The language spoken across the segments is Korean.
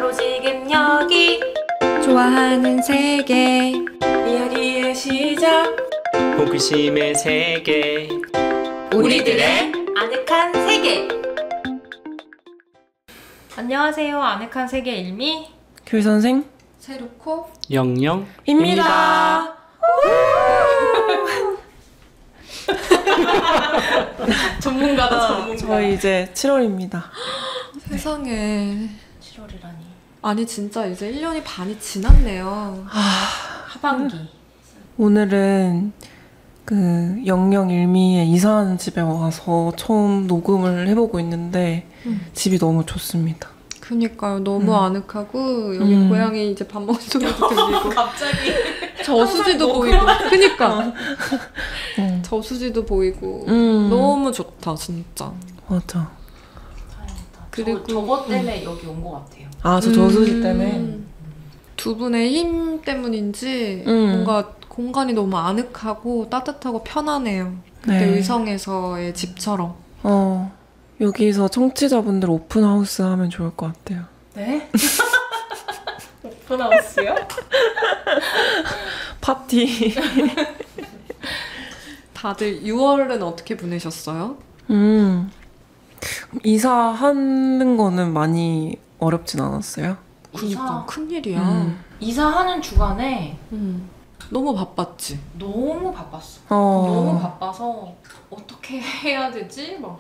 바로 지금 여기 좋아하는 세계 이야기의 시작 호기심의 세계 우리들의 아늑한 세계. 안녕하세요. 아늑한 세계 일미 교선생 세루코 영영입니다. 전문가다 전문가. 저희 이제 7월입니다. 세상에. 7월이라니. 아니 진짜 이제 1년이 반이 지났네요. 하반기. 오늘은 그 영영 일미의 이사하는 집에 와서 처음 녹음을 해보고 있는데 집이 너무 좋습니다. 그니까요. 너무 아늑하고 여기 고양이 이제 밥 먹는 소리도 들리고 갑자기 저수지도 보이고 그니까 응. 저수지도 보이고 너무 좋다 진짜. 맞아. 다행이다. 그리고 저거 때문에 여기 온 것 같아요. 아, 저 저수지 때문에. 두 분의 힘 때문인지 뭔가 공간이 너무 아늑하고 따뜻하고 편하네요. 그때 네. 의성에서의 집처럼. 여기서 청취자분들 오픈하우스 하면 좋을 것 같아요. 네? 오픈하우스요? 파티. 다들 6월은 어떻게 보내셨어요? 이사하는 거는 많이 어렵진 않았어요? 그니까 큰일이야. 이사하는 주간에 너무 바빴지? 너무 바빴어. 너무 바빠서 어떻게 해야 되지? 막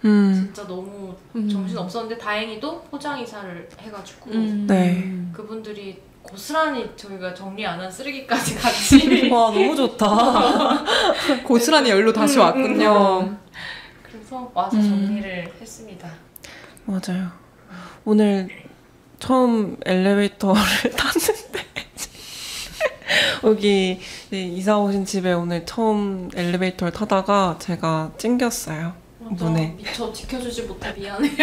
진짜 너무 정신 없었는데 다행히도 포장 이사를 해가지고 네. 그분들이 고스란히 저희가 정리 안 한 쓰레기까지 같이 와, 너무 좋다. 고스란히 열로 다시 왔군요. 그래서 와서 정리를 했습니다. 맞아요. 오늘 처음 엘리베이터를 탔는데 여기 이사 오신 집에 오늘 처음 엘리베이터를 타다가 제가 찡겼어요. 문에. 미처 지켜주지 못해 미안해요.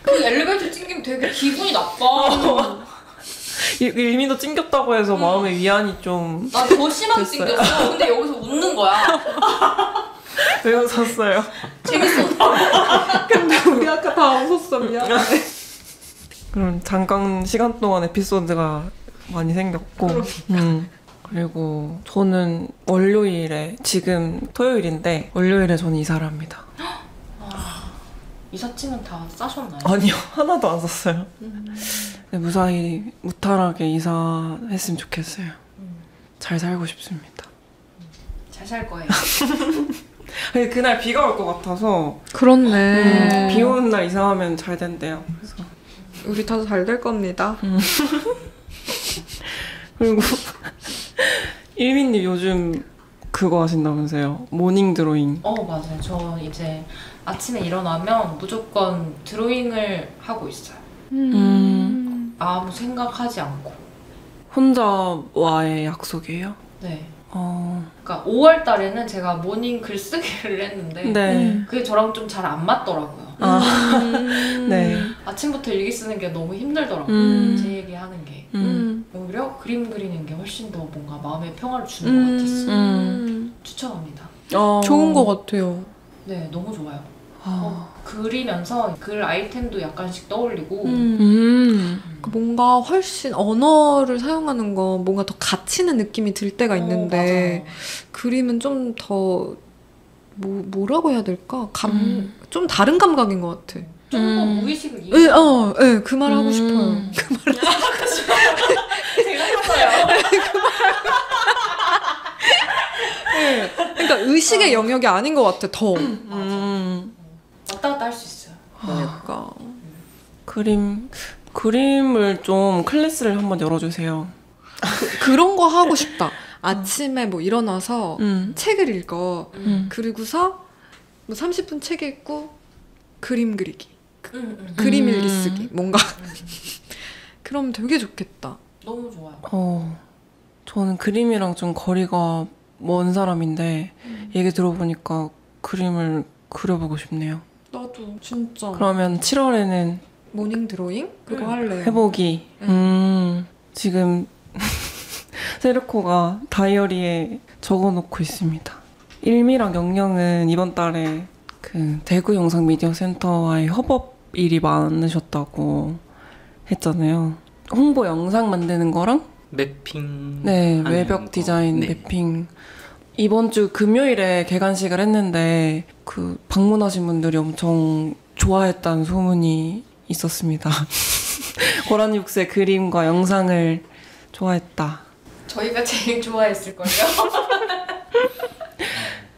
그 엘리베이터 찡기면 되게 기분이 나빠. 일미도 찡겼다고 해서 마음의 위안이 좀. 나 더 심하게 됐어요. 찡겼어. 근데 여기서 웃는 거야. 왜 웃었어요? 재밌어. 근데 우리 아까 다 웃었어. 미안해. 그럼 잠깐 시간 동안 에피소드가 많이 생겼고. 그리고 저는 월요일에, 지금 토요일인데 월요일에 저는 이사를 합니다. 이삿짐은 다 싸셨나요? 아니요, 하나도 안 샀어요. 네, 무사히 무탈하게 이사했으면 좋겠어요. 잘 살고 싶습니다. 잘 살 거예요. 근데 그날 비가 올 것 같아서 그렇네. 비 오는 날 이사하면 잘 된대요. 그래서 우리 다 잘 될 겁니다. 그리고 일민님 요즘 그거 하신다면서요? 모닝 드로잉. 맞아요. 저 이제 아침에 일어나면 무조건 드로잉을 하고 있어요. 아무 생각하지 않고. 혼자와의 약속이에요? 네. 어. 그러니까 5월 달에는 제가 모닝 글쓰기를 했는데 네. 그게 저랑 좀 잘 안 맞더라고요. 네. 아침부터 일기 쓰는 게 너무 힘들더라고요. 제 얘기하는 게. 오히려 그림 그리는 게 훨씬 더 뭔가 마음의 평화를 주는 것 같았어요. 추천합니다. 좋은 것 같아요. 네, 너무 좋아요. 그리면서 글 아이템도 약간씩 떠올리고 뭔가 훨씬 언어를 사용하는 거 뭔가 더 갇히는 느낌이 들 때가 있는데 맞아요. 그림은 좀 더 뭐라고 해야 될까? 좀 다른 감각인 것 같아. 좀 더 무의식을 네, 이해해요. 네, 그 말 하고 싶어요. 그 말. 제가 했어요. 네. 그러니까 의식의 영역이 아닌 것 같아. 더. 왔다 갔다 할 수 있어요. 그러니까. 그림을 좀 클래스를 한번 열어주세요. 그런 거 하고 싶다. 아침에 뭐 일어나서 책을 읽어. 그리고서 뭐 30분 책 읽고 그림 그리기. 그림 일기 쓰기. 뭔가. 그럼 되게 좋겠다. 너무 좋아요. 저는 그림이랑 좀 거리가 먼 사람인데 얘기 들어보니까 그림을 그려보고 싶네요. 나도 진짜. 그러면 7월에는 모닝 드로잉? 그거 할래요. 해보기. 지금 세르코가 다이어리에 적어놓고 있습니다. 일미랑 영영은 이번 달에 그 대구 영상 미디어 센터와의 협업 일이 많으셨다고 했잖아요. 홍보 영상 만드는 거랑 매핑. 네, 외벽 거. 디자인 네. 매핑. 이번 주 금요일에 개관식을 했는데 그 방문하신 분들이 엄청 좋아했다는 소문이 있었습니다. 고라니 북스의 그림과 영상을 좋아했다. 저희가 제일 좋아했을걸요.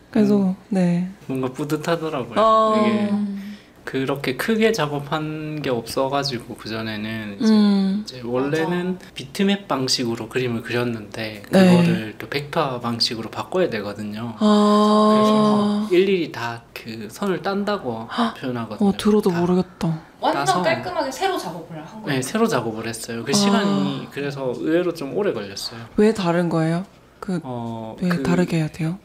그래서 네. 뭔가 뿌듯하더라고요. 이게 그렇게 크게 작업한 게 없어가지고 그전에는 이제 원래는 비트맵 방식으로 그림을 그렸는데 그거를 또 벡터 방식으로 바꿔야 되거든요. 그래서 일일이 다 그 선을 딴다고 표현하거든요. 들어도 모르겠다. 완전 따서 깔끔하게 새로 작업을 한 거예요. 네, 새로 작업을 했어요. 그 시간이 그래서 의외로 좀 오래 걸렸어요. 왜 다른 거예요? 왜 다르게 해야 돼요?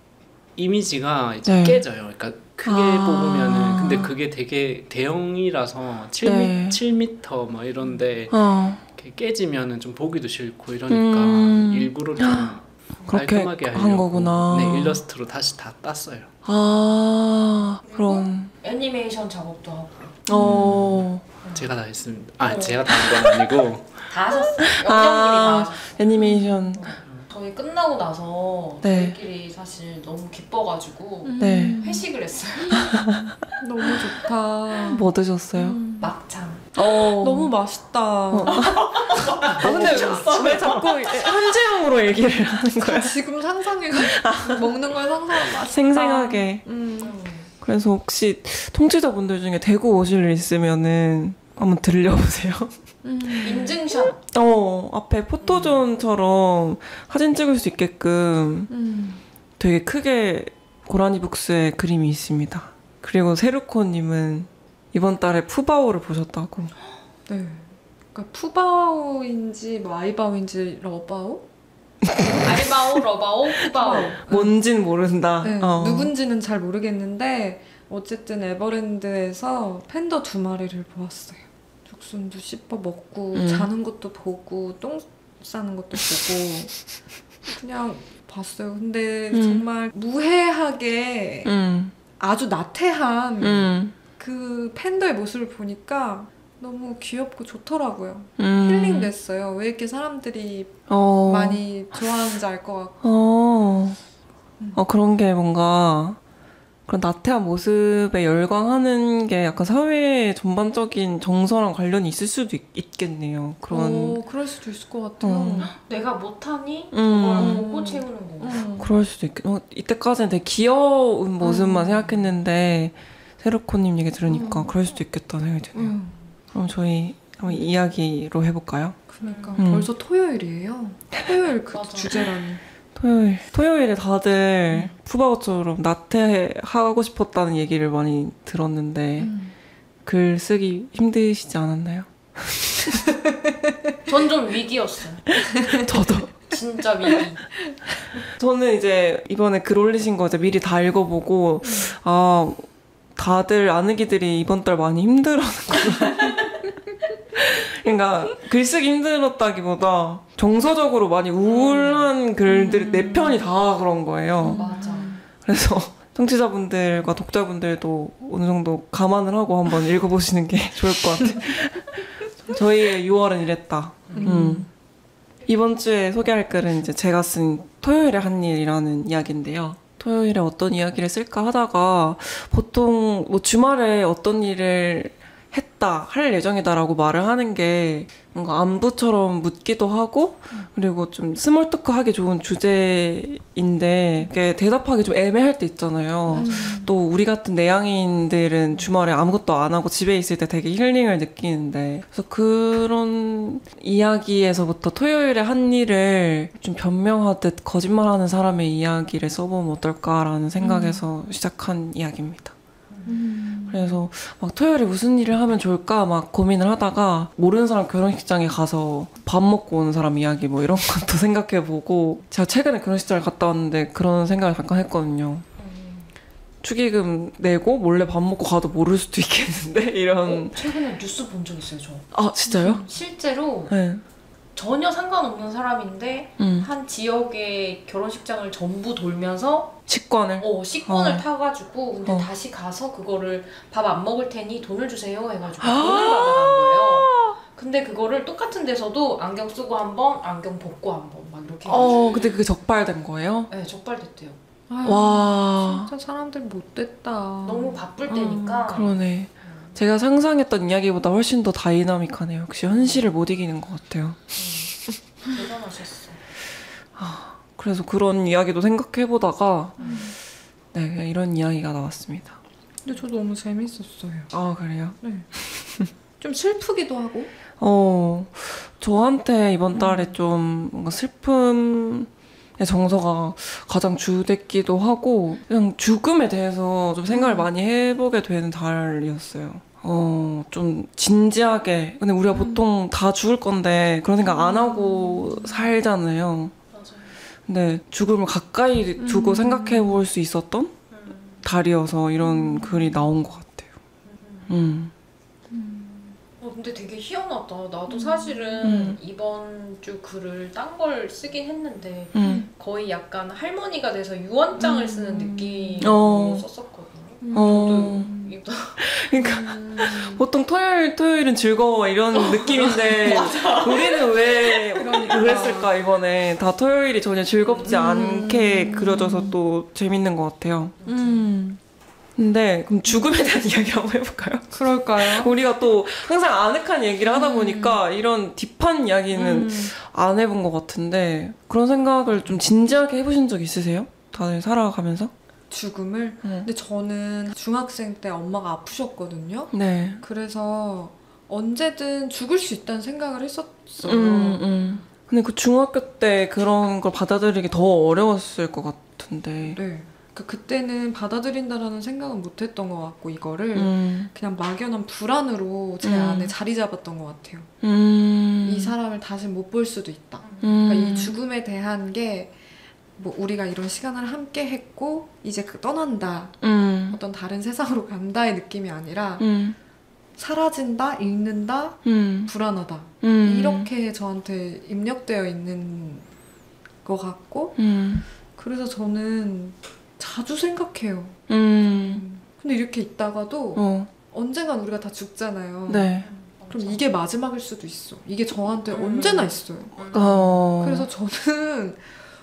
이미지가 이제 깨져요. 그러니까 크게 뽑으면은 근데 그게 되게 대형이라서 7m 막 이런데 이렇게 깨지면은 좀 보기도 싫고 이러니까 일부러 좀 깔끔하게 하려고 한 거구나. 네, 일러스트로 다시 다 땄어요. 그럼 애니메이션 작업도 하고. 제가 다 했습니다. 제가 다 한 건 아니고 다 하셨어요. 영영님이 다 하셨어요. 애니메이션. 저희 끝나고 나서 저희끼리 사실 너무 기뻐가지고 회식을 했어요. 너무 좋다. 뭐 드셨어요? 막창. 너무 맛있다. 근데 왜 자꾸 현지형으로 얘기를 하는 거야? 지금 상상해가지고 먹는 걸 상상하면 맛있다. 생생하게. 그래서 혹시 통치자분들 중에 대구 오실 일 있으면은 한번 들려보세요. 인증샷. 앞에 포토존처럼 사진 찍을 수 있게끔 되게 크게 고라니 북스의 그림이 있습니다. 그리고 세루코님은 이번 달에 푸바오를 보셨다고. 네. 그러니까 푸바오인지 뭐 아이바오인지 러바오? 알바오, 러바오, 푸바오. 뭔진 모른다. 네, 누군지는 잘 모르겠는데 어쨌든 에버랜드에서 팬더 2마리를 보았어요. 죽순도 씹어 먹고 자는 것도 보고 똥 싸는 것도 보고 그냥 봤어요. 근데 정말 무해하게 아주 나태한 그 팬더의 모습을 보니까 너무 귀엽고 좋더라고요. 힐링 됐어요. 왜 이렇게 사람들이 많이 좋아하는지 알 것 같고. 그런 게 뭔가 그런 나태한 모습에 열광하는 게 약간 사회의 전반적인 정서랑 관련이 있을 수도 있겠네요. 그럴 수도 있을 것 같아요. 내가 못하니 그걸 보고 채우는 거. 그럴 수도 있겠. 이때까지는 되게 귀여운 모습만 생각했는데 세루코님 얘기 들으니까 그럴 수도 있겠다는 생각이 드네요. 그럼 저희 한번 이야기로 해볼까요? 그러니까 벌써 토요일이에요. 토요일 그 주제라니. 토요일에 다들 푸바오처럼 나태하고 싶었다는 얘기를 많이 들었는데 글 쓰기 힘드시지 않았나요? 전 좀 위기였어요. 저도. 진짜 위기. 저는 이제 이번에 글 올리신 거 이제 미리 다 읽어보고 다들 아느기들이 이번 달 많이 힘들어하는구나. 그러니까 글쓰기 힘들었다기보다 정서적으로 많이 우울한 글들 4편이 다 그런 거예요. 맞아. 그래서 청취자분들과 독자분들도 어느 정도 감안을 하고 한번 읽어보시는 게 좋을 것 같아요. 저희의 6월은 이랬다. 이번 주에 소개할 글은 이제 제가 쓴 토요일에 한 일이라는 이야기인데요. 토요일에 어떤 이야기를 쓸까 하다가 보통 뭐 주말에 어떤 일을 했다, 할 예정이다라고 말을 하는 게 뭔가 안부처럼 묻기도 하고 그리고 좀 스몰 토크하기 좋은 주제인데 이게 대답하기 좀 애매할 때 있잖아요. 또 우리 같은 내향인들은 주말에 아무것도 안 하고 집에 있을 때 되게 힐링을 느끼는데 그래서 그런 이야기에서부터 토요일에 한 일을 좀 변명하듯 거짓말하는 사람의 이야기를 써보면 어떨까라는 생각에서 시작한 이야기입니다. 그래서 막 토요일에 무슨 일을 하면 좋을까 막 고민을 하다가 모르는 사람 결혼식장에 가서 밥 먹고 오는 사람 이야기 뭐 이런 것도 생각해보고 제가 최근에 결혼식장을 갔다 왔는데 그런 생각을 잠깐 했거든요. 축의금 내고 몰래 밥 먹고 가도 모를 수도 있겠는데 이런. 최근에 뉴스 본 적 있어요, 저. 아 진짜요? 실제로 네. 전혀 상관없는 사람인데 한 지역의 결혼식장을 전부 돌면서 식권을 타가지고 근데 다시 가서 그거를 밥 안 먹을 테니 돈을 주세요 해가지고 돈을 받아간 거예요. 근데 그거를 똑같은 데서도 안경 쓰고 한 번, 안경 벗고 한 번 막 이렇게 근데 그게 적발된 거예요? 네, 적발됐대요. 아유, 와. 진짜 사람들 못됐다. 너무 바쁠 때니까. 그러네. 제가 상상했던 이야기보다 훨씬 더 다이나믹하네요. 역시 현실을 못 이기는 것 같아요. 대단하셨어. 그래서 그런 이야기도 생각해보다가 네, 그냥 이런 이야기가 나왔습니다. 근데 저 너무 재밌었어요. 아, 그래요? 네. 좀 슬프기도 하고. 저한테 이번 달에 좀 뭔가 슬픔의 정서가 가장 주됐기도 하고 그냥 죽음에 대해서 좀 생각을 많이 해보게 되는 달이었어요. 좀 진지하게. 근데 우리가 보통 다 죽을 건데 그런 생각 안 하고 살잖아요. 맞아요. 근데 죽음을 가까이 두고 생각해 볼 수 있었던 달이어서 이런 글이 나온 것 같아요. 근데 되게 희한하다. 나도 사실은 이번 주 글을 딴 걸 쓰긴 했는데 거의 약간 할머니가 돼서 유언장을 쓰는 느낌으로 썼었거든요. 저도 이거 그러니까 보통 토요일은 즐거워 이런 느낌인데 우리는 왜 그랬을까 이번에 다 토요일이 전혀 즐겁지 않게 그려져서 또 재밌는 것 같아요. 근데 그럼 죽음에 대한 이야기 한번 해볼까요? 그럴까요? 우리가 또 항상 아늑한 얘기를 하다 보니까 이런 딥한 이야기는 안 해본 것 같은데 그런 생각을 좀 진지하게 해보신 적 있으세요? 다들 살아가면서? 죽음을? 근데 저는 중학생 때 엄마가 아프셨거든요. 네. 그래서 언제든 죽을 수 있다는 생각을 했었어요. 근데 그 중학교 때 그런 걸 받아들이기 더 어려웠을 것 같은데. 네. 그때는 받아들인다라는 생각은 못했던 것 같고 이거를 그냥 막연한 불안으로 제 안에 자리 잡았던 것 같아요. 이 사람을 다시 못 볼 수도 있다. 그러니까 이 죽음에 대한 게 뭐 우리가 이런 시간을 함께 했고 이제 떠난다. 어떤 다른 세상으로 간다의 느낌이 아니라 사라진다, 잃는다, 불안하다. 이렇게 저한테 입력되어 있는 것 같고 그래서 저는 자주 생각해요. 근데 이렇게 있다가도 언젠간 우리가 다 죽잖아요. 네. 그럼 이게 마지막일 수도 있어. 이게 저한테 언제나 있어요. 그래서 저는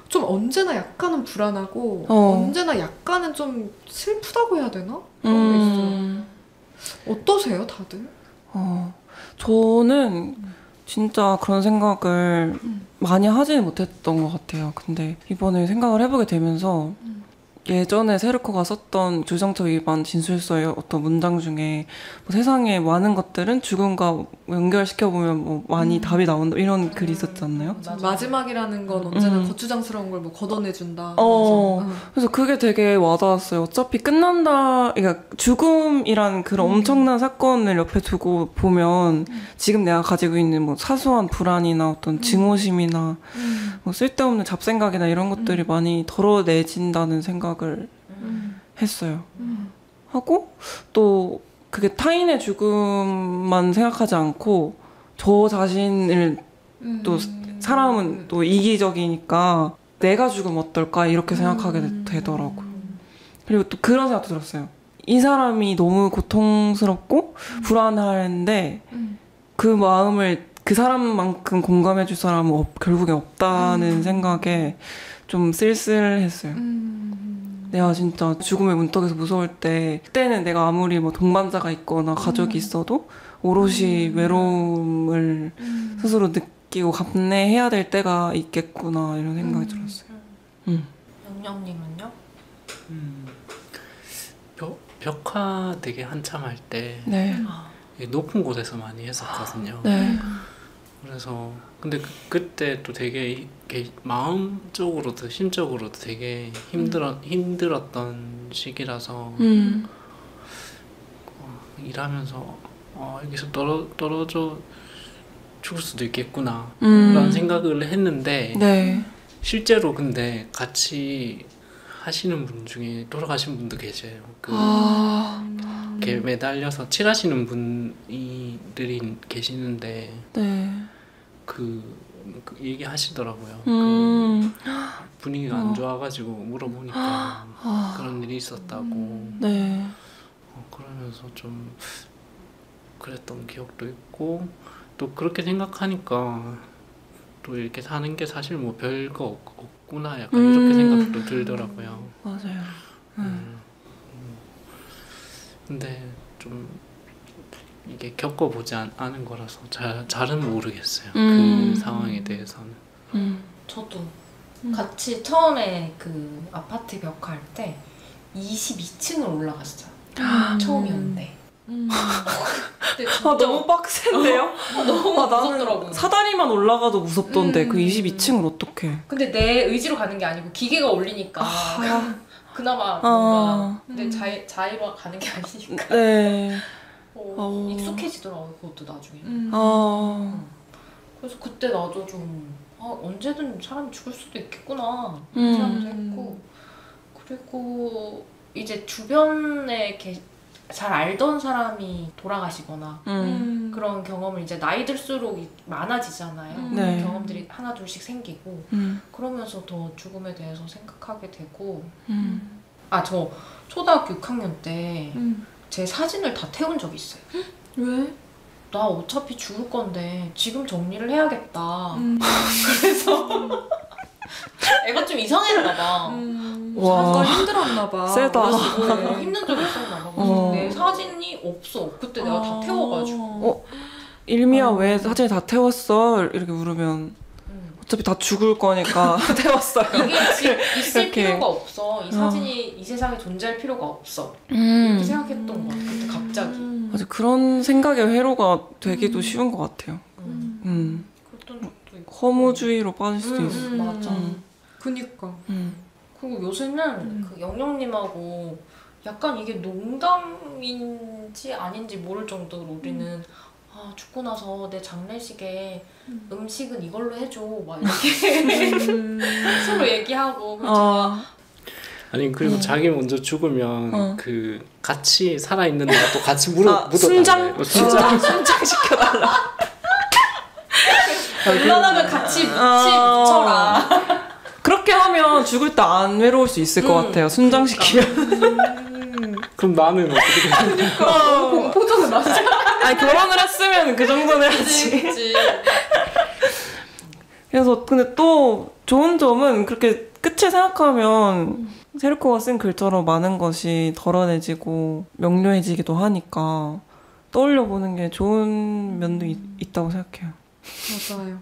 좀 언제나 약간은 불안하고 언제나 약간은 좀 슬프다고 해야 되나? 그런 게 있어요. 어떠세요, 다들? 저는 진짜 그런 생각을 많이 하지는 못했던 것 같아요. 근데 이번에 생각을 해보게 되면서 예전에 세르코가 썼던 주정처 위반 진술서의 어떤 문장 중에 뭐 세상에 많은 것들은 죽음과 연결시켜보면 뭐 많이 답이 나온다 이런 글이 있었잖아요. 마지막이라는 건 언제나 거추장스러운 걸 뭐 걷어내준다. 그래서 그게 되게 와닿았어요. 어차피 끝난다. 그러니까 죽음이란 그런 엄청난 사건을 옆에 두고 보면 지금 내가 가지고 있는 뭐 사소한 불안이나 어떤 증오심이나 뭐 쓸데없는 잡생각이나 이런 것들이 많이 덜어내진다는 생각을 했어요. 하고 또 그게 타인의 죽음만 생각하지 않고 저 자신을 또 사람은 또 이기적이니까 내가 죽으면 어떨까 이렇게 생각하게 되더라고요. 그리고 또 그런 생각도 들었어요. 이 사람이 너무 고통스럽고 불안한데 그 마음을 그 사람만큼 공감해줄 사람은 결국에 없다는 생각에 좀 쓸쓸했어요. 내가 진짜 죽음의 문턱에서 무서울 때 그때는 내가 아무리 뭐 동반자가 있거나 가족이 있어도 오롯이 외로움을 스스로 느끼고 감내해야 될 때가 있겠구나 이런 생각이 들었어요. 영영님은요? 벽화 되게 한참 할 때 네. 높은 곳에서 많이 했었거든요. 네. 그래서 근데 그때 또 되게 마음적으로도 심적으로도 되게 힘들었던 시기라서 일하면서 여기서 떨어져 죽을 수도 있겠구나 라는 생각을 했는데 네. 실제로 근데 같이 하시는 분 중에 돌아가신 분도 계세요. 이렇게 매달려서 칠하시는 분들이 계시는데 네. 그 얘기하시더라고요. 분위기가 안 좋아가지고 물어보니까 그런 일이 있었다고. 네. 그러면서 좀 그랬던 기억도 있고 또 그렇게 생각하니까 또 이렇게 사는 게 사실 뭐 별거 없구나 약간 이렇게 생각도 들더라고요. 맞아요. 근데 좀 이게 겪어보지 않은 거라서 잘은 모르겠어요. 그 상황에 대해서는. 저도 같이 처음에 그 아파트 벽할 때 22층을 올라갔어요. 처음이었는데. 근데 진짜 너무 빡센데요? 너무 나는 무섭더라고요. 사다리만 올라가도 무섭던데 그 22층을 어떡해. 근데 내 의지로 가는 게 아니고 기계가 올리니까 그나마 뭔가 근데 자의로 가는 게 아니니까 네. 익숙해지더라고요. 그것도 나중에. 그래서 그때 나도 좀 언제든 사람이 죽을 수도 있겠구나 생각도 했고, 그리고 이제 주변에 잘 알던 사람이 돌아가시거나 그런 경험을 이제 나이 들수록 많아지잖아요. 네. 경험들이 하나 둘씩 생기고 그러면서 더 죽음에 대해서 생각하게 되고 저 초등학교 6학년 때 제 사진을 다 태운 적이 있어요. 왜? 나 어차피 죽을 건데 지금 정리를 해야겠다. 그래서 애가 좀 이상했나 봐. 뭔가 힘들었나 봐. 세다. 힘든 적이 있었나 봐. 그래서 내 사진이 없어. 그때 내가 다 태워가지고. 일미야 왜 사진 다 태웠어? 이렇게 물으면 어차피 다 죽을 거니까 태웠어요. 이게 있을 이렇게. 필요가 없어. 이 사진이 이 세상에 존재할 필요가 없어. 이렇게 생각했던 것 같아. 그때 갑자기. 맞아, 그런 생각에 회로가 되기도 쉬운 것 같아요. 그랬던 적도 있고. 허무주의로 빠질 수도 있어. 맞아. 그니까. 그리고 요새는 그 영영님하고 약간 이게 농담인지 아닌지 모를 정도로 우리는 죽고 나서 내 장례식에 음식은 이걸로 해줘 막 이렇게 서로 얘기하고 아니 그리고 자기 먼저 죽으면 그 같이 살아있는 나또 같이 묻어달래. 순장 시켜달라. 웬만하면 같이 묻혀라. 그렇게 하면 죽을 때 안 외로울 수 있을 것 같아요. 순장시키면. 그럼 나는 어떻게 되는 거야? 공포증은 맞아. 아니 결혼을 했으면 그 정도는 해야지. 그치. 그래서 근데 또 좋은 점은 그렇게 끝에 생각하면 세르코가 쓴 글처럼 많은 것이 덜어내지고 명료해지기도 하니까 떠올려보는 게 좋은 면도 있다고 생각해요. 맞아요.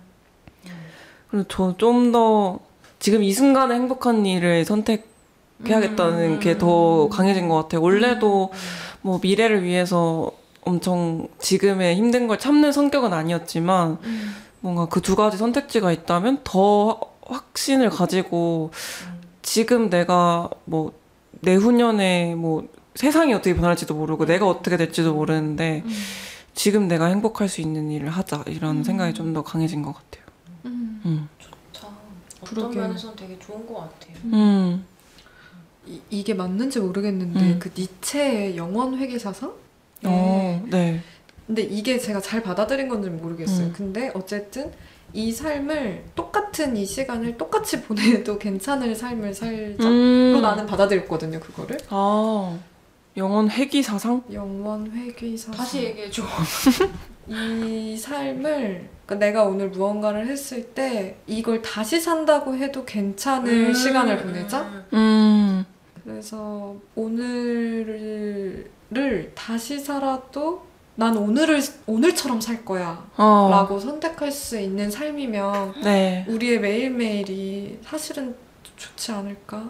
그리고 저 좀 더 지금 이 순간에 행복한 일을 선택해야겠다는 게 더 강해진 것 같아요. 원래도 뭐 미래를 위해서 엄청 지금의 힘든 걸 참는 성격은 아니었지만 뭔가 그 두 가지 선택지가 있다면 더 확신을 가지고 지금 내가 뭐 내후년에 뭐 세상이 어떻게 변할지도 모르고 내가 어떻게 될지도 모르는데 지금 내가 행복할 수 있는 일을 하자 이런 생각이 좀 더 강해진 것 같아요. 좋다. 어떤 그러게요. 면에서는 되게 좋은 것 같아요. 이게 맞는지 모르겠는데 그 니체의 영원 회귀 사상? 네. 근데 이게 제가 잘 받아들인 건지 모르겠어요. 근데 어쨌든 이 삶을 똑같은 이 시간을 똑같이 보내도 괜찮을 삶을 살자로 나는 받아들였거든요. 그거를. 영원 회귀 사상? 영원 회귀 사상. 다시 얘기해줘. 이 삶을 그러니까 내가 오늘 무언가를 했을 때 이걸 다시 산다고 해도 괜찮을 시간을 보내자. 그래서 오늘을 다시 살아도 난 오늘처럼 살 거야 라고 선택할 수 있는 삶이면 네. 우리의 매일매일이 사실은 좋지 않을까?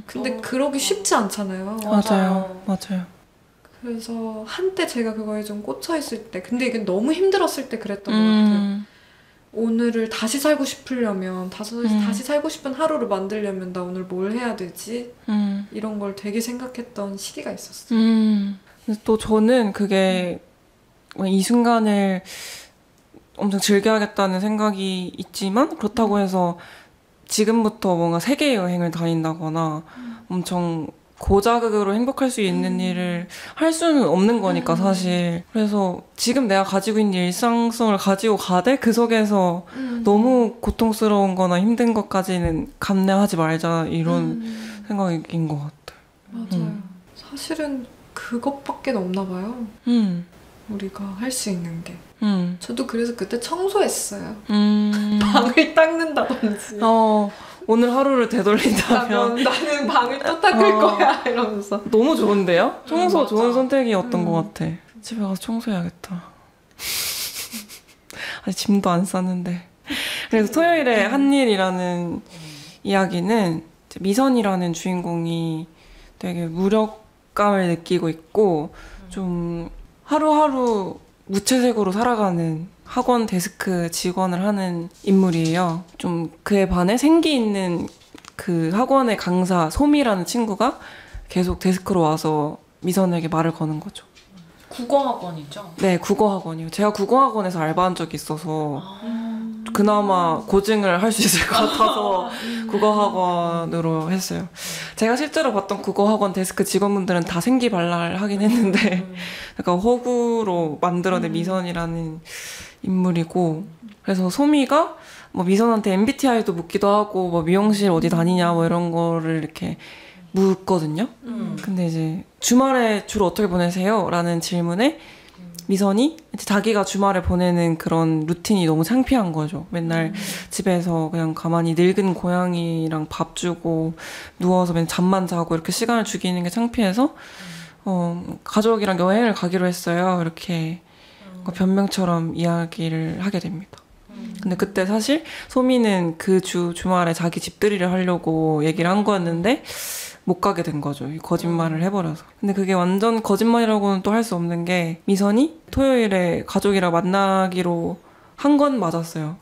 근데 그러기 쉽지 않잖아요. 맞아요. 그래서 한때 제가 그거에 좀 꽂혀있을 때 근데 이게 너무 힘들었을 때 그랬던 것 같아요. 오늘을 다시 살고 싶으려면 다시 살고 싶은 하루를 만들려면 나 오늘 뭘 해야 되지? 이런 걸 되게 생각했던 시기가 있었어요. 근데 또 저는 그게 이 순간을 엄청 즐겨야겠다는 생각이 있지만 그렇다고 해서 지금부터 뭔가 세계 여행을 다닌다거나 엄청 고자극으로 행복할 수 있는 일을 할 수는 없는 거니까 사실. 그래서 지금 내가 가지고 있는 일상성을 가지고 가되 그 속에서 너무 고통스러운 거나 힘든 것까지는 감내하지 말자 이런 생각인 것 같아요. 맞아요. 사실은 그것밖에 없나 봐요. 우리가 할 수 있는 게. 저도 그래서 그때 청소했어요. 음. 방을 닦는다든지. 오늘 하루를 되돌린다면 나는 방을 또 닦을 거야 이러면서. 너무 좋은데요? 청소 맞아. 좋은 선택이었던 것 같아. 집에 가서 청소해야겠다. 아직 짐도 안 쌌는데. 그래서 토요일에 한 일이라는 이야기는 미선이라는 주인공이 되게 무력감을 느끼고 있고 좀 하루하루 무채색으로 살아가는 학원 데스크 직원을 하는 인물이에요. 좀 그에 반해 생기 있는 그 학원의 강사 소미라는 친구가 계속 데스크로 와서 미선에게 말을 거는 거죠. 국어학원이죠? 네, 국어학원이요. 제가 국어학원에서 알바한 적이 있어서 그나마 고증을 할 수 있을 것 같아서 국어학원으로 했어요. 제가 실제로 봤던 국어학원 데스크 직원분들은 다 생기발랄하긴 했는데 약간 허구로 만들어낸 미선이라는 인물이고, 그래서 소미가 뭐 미선한테 MBTI도 묻기도 하고 뭐 미용실 어디 다니냐 뭐 이런 거를 이렇게 묻거든요. 근데 이제 주말에 주로 어떻게 보내세요? 라는 질문에 미선이 자기가 주말에 보내는 그런 루틴이 너무 창피한 거죠. 맨날 집에서 그냥 가만히 늙은 고양이랑 밥 주고 누워서 맨 잠만 자고 이렇게 시간을 죽이는 게 창피해서 가족이랑 여행을 가기로 했어요. 이렇게 변명처럼 이야기를 하게 됩니다. 근데 그때 사실 소미는 그 주말에 자기 집들이를 하려고 얘기를 한 거였는데 못 가게 된 거죠. 거짓말을 해버려서. 근데 그게 완전 거짓말이라고는 또 할 수 없는 게 미선이 토요일에 가족이랑 만나기로 한 건 맞았어요.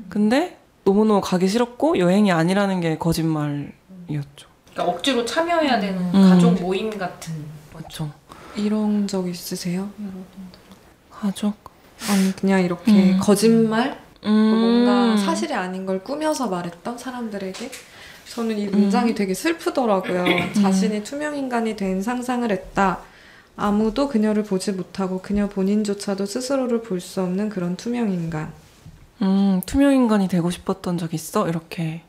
근데 너무너무 가기 싫었고 여행이 아니라는 게 거짓말이었죠. 그러니까 억지로 참여해야 되는 가족 모임 같은. 맞죠. 이런 적 있으세요? 가족? 아니 그냥 이렇게 거짓말? 뭔가 사실이 아닌 걸 꾸며서 말했던 사람들에게? 저는 이 문장이 되게 슬프더라고요. 자신이 투명인간이 된 상상을 했다. 아무도 그녀를 보지 못하고 그녀 본인조차도 스스로를 볼 수 없는 그런 투명인간. 투명인간이 되고 싶었던 적 있어? 이렇게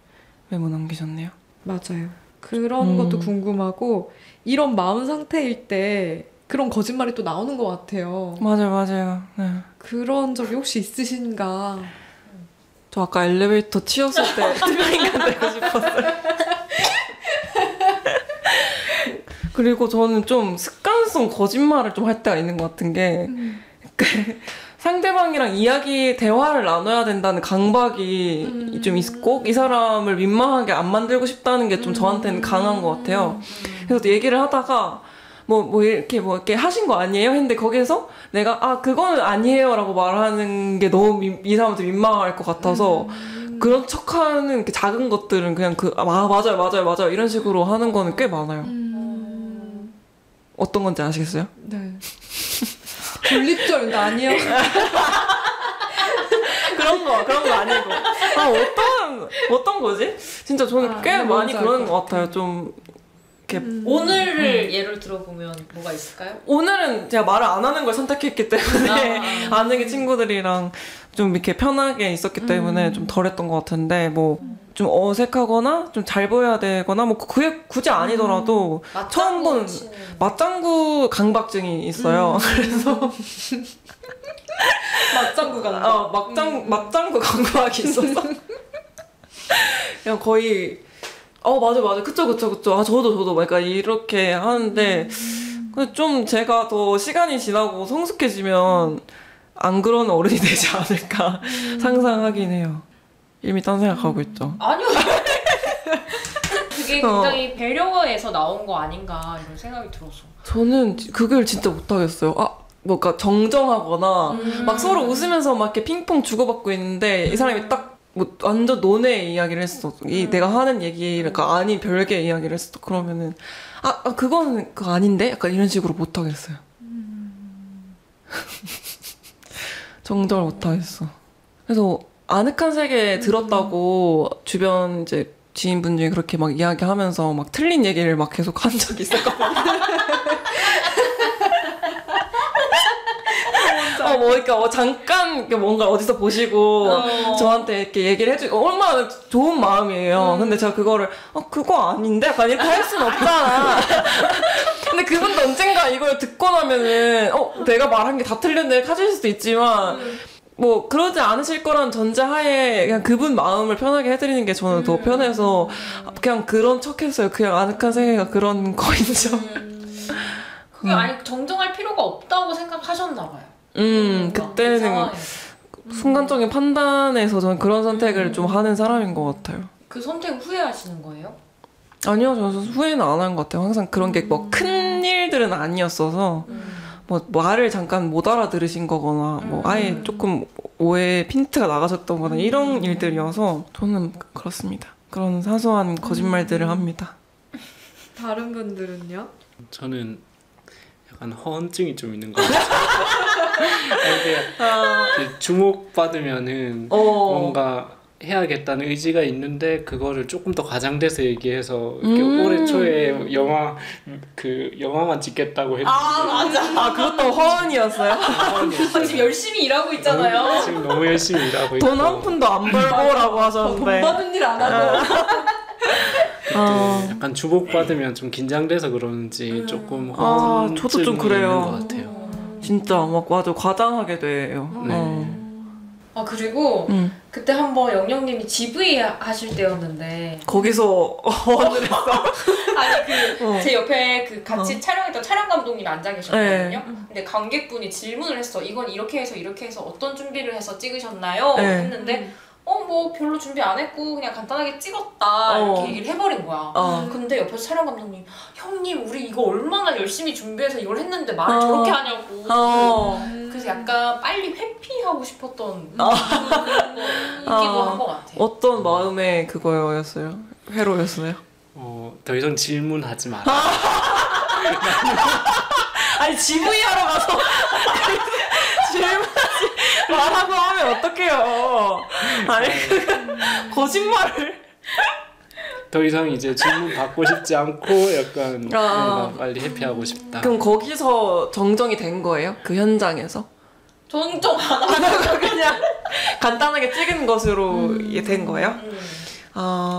메모 남기셨네요. 맞아요. 그런 것도 궁금하고 이런 마음 상태일 때 그런 거짓말이 또 나오는 것 같아요. 맞아요. 네. 그런 적이 혹시 있으신가? 저 아까 엘리베이터 치웠을 때 투명인간 되고 싶었어요. 그리고 저는 좀 습관성 거짓말을 좀 할 때가 있는 것 같은 게 상대방이랑 대화를 나눠야 된다는 강박이 좀 있고 이 사람을 민망하게 안 만들고 싶다는 게 좀 저한테는 강한 것 같아요. 그래서 얘기를 하다가 뭐 이렇게 하신 거 아니에요? 했는데 거기에서 내가 그거는 아니에요 라고 말하는 게 너무 이 사람한테 민망할 것 같아서 그런 척하는 작은 것들은 그냥 맞아요 이런 식으로 하는 거는 꽤 많아요. 어떤 건지 아시겠어요? 네. 졸립절 아니에요? 그런 거 아니고. 어떤 거지? 진짜 저는 꽤 많이 그러는 것 같아요. 좀 오늘을 예를 들어보면 뭐가 있을까요? 오늘은 제가 말을 안 하는 걸 선택했기 때문에 아는 게 친구들이랑 좀 이렇게 편하게 있었기 때문에 좀 덜했던 것 같은데 뭐 좀 어색하거나 좀 잘 보여야 되거나 뭐 그게 굳이 아니더라도 처음 보는 맞장구 강박증이 있어요. 그래서 맞장구 강박. 맞장구 강박이 있어서 그냥 거의 맞아 그쵸 저도 그러니까 이렇게 하는데 좀 제가 더 시간이 지나고 성숙해지면 안 그런 어른이 되지 않을까 상상하긴 해요. 이미 딴 생각하고 있죠. 아니요. 그게 굉장히 배려에서 나온 거 아닌가 이런 생각이 들어서. 저는 그걸 진짜 못하겠어요. 뭔가 정정하거나 막 서로 웃으면서 막 이렇게 핑퐁 주고받고 있는데 이 사람이 딱 뭐 완전 논의 이야기를 했어. 내가 하는 얘기가 아닌 별개의 이야기를 했어. 그러면은 그거는 그거 아닌데? 약간 이런 식으로 못하겠어요. 정정을 못하겠어. 그래서 아늑한 세계에 들었다고 주변 이제 지인분 중에 그렇게 막 이야기하면서 막 틀린 얘기를 막 계속 한 적이 있었거든요. 그러니까 잠깐 뭔가 어디서 보시고 저한테 이렇게 얘기를 해주고 얼마나 좋은 마음이에요. 근데 제가 그거를 그거 아닌데? 약간 이렇게 할 순 없잖아. 근데 그분도 언젠가 이걸 듣고 나면은 내가 말한 게 다 틀렸네 하실 수도 있지만 뭐 그러지 않으실 거란 전제하에 그냥 그분 마음을 편하게 해드리는 게 저는 더 편해서 그냥 그런 척했어요. 그냥 아늑한 세계가 그런 거인죠. 그게 아니 정정할 필요가 없다고 생각하셨나 봐요. 그때는 순간적인 판단에서 저는 그런 선택을 좀 하는 사람인 것 같아요. 그 선택 후회하시는 거예요? 아니요, 저는 후회는 안 한 것 같아요. 항상 그런 게 뭐 큰 일들은 아니었어서 뭐 말을 잠깐 못 알아들으신 거거나 뭐 아예 조금 오해 핀트가 나가셨던 거나 이런 일들이어서 저는 그렇습니다. 그런 사소한 거짓말들을 합니다. 다른 분들은요? 저는 약간 허언증이 좀 있는 것 같아요. 이게 주목받으면은 뭔가 해야겠다는 의지가 있는데 그거를 조금 더 과장돼서 얘기해서 올해 초에 영화만 찍겠다고 했는데 맞아. 그것도 허언이었어요? 지금 열심히 일하고 있잖아요. 지금 너무 열심히 일하고 있고 돈 한 푼도 안 벌고라고 하셨는데 돈 받은 일 안 하고. 약간 주목받으면 좀 긴장돼서 그러는지 조금 저도 좀 그래요. 있는 것 같아요. 진짜 막 맞아 과장하게 돼요. 네. 그리고 그때 한번 영영님이 GV 하실 때였는데 거기서 허언을 했어. 아니 제 옆에 그 같이 촬영했던 촬영 감독님이 앉아 계셨거든요. 근데 관객분이 질문을 했어. 이건 이렇게 해서 어떤 준비를 해서 찍으셨나요? 했는데 뭐 별로 준비 안 했고 그냥 간단하게 찍었다 이렇게 얘기를 해버린 거야. 근데 옆에서 촬영 감독님 형님 우리 이거 얼마나 열심히 준비해서 이걸 했는데 말을 저렇게 하냐고. 그래서 약간 빨리 회피하고 싶었던 이기도 한 것 같아요. 어떤 마음의 그거였어요? 회로였어요? 더 이상 질문하지 마라. 아니 GV 하러 가서 질문하지 말라고 하면 어떡해요. 아니 거짓말을 더 이상 이제 질문 받고 싶지 않고 약간 뭔가 빨리 회피하고 싶다. 그럼 거기서 정정이 된 거예요? 그 현장에서? 정정 안 하고 그냥 간단하게 찍은 것으로 된 거예요?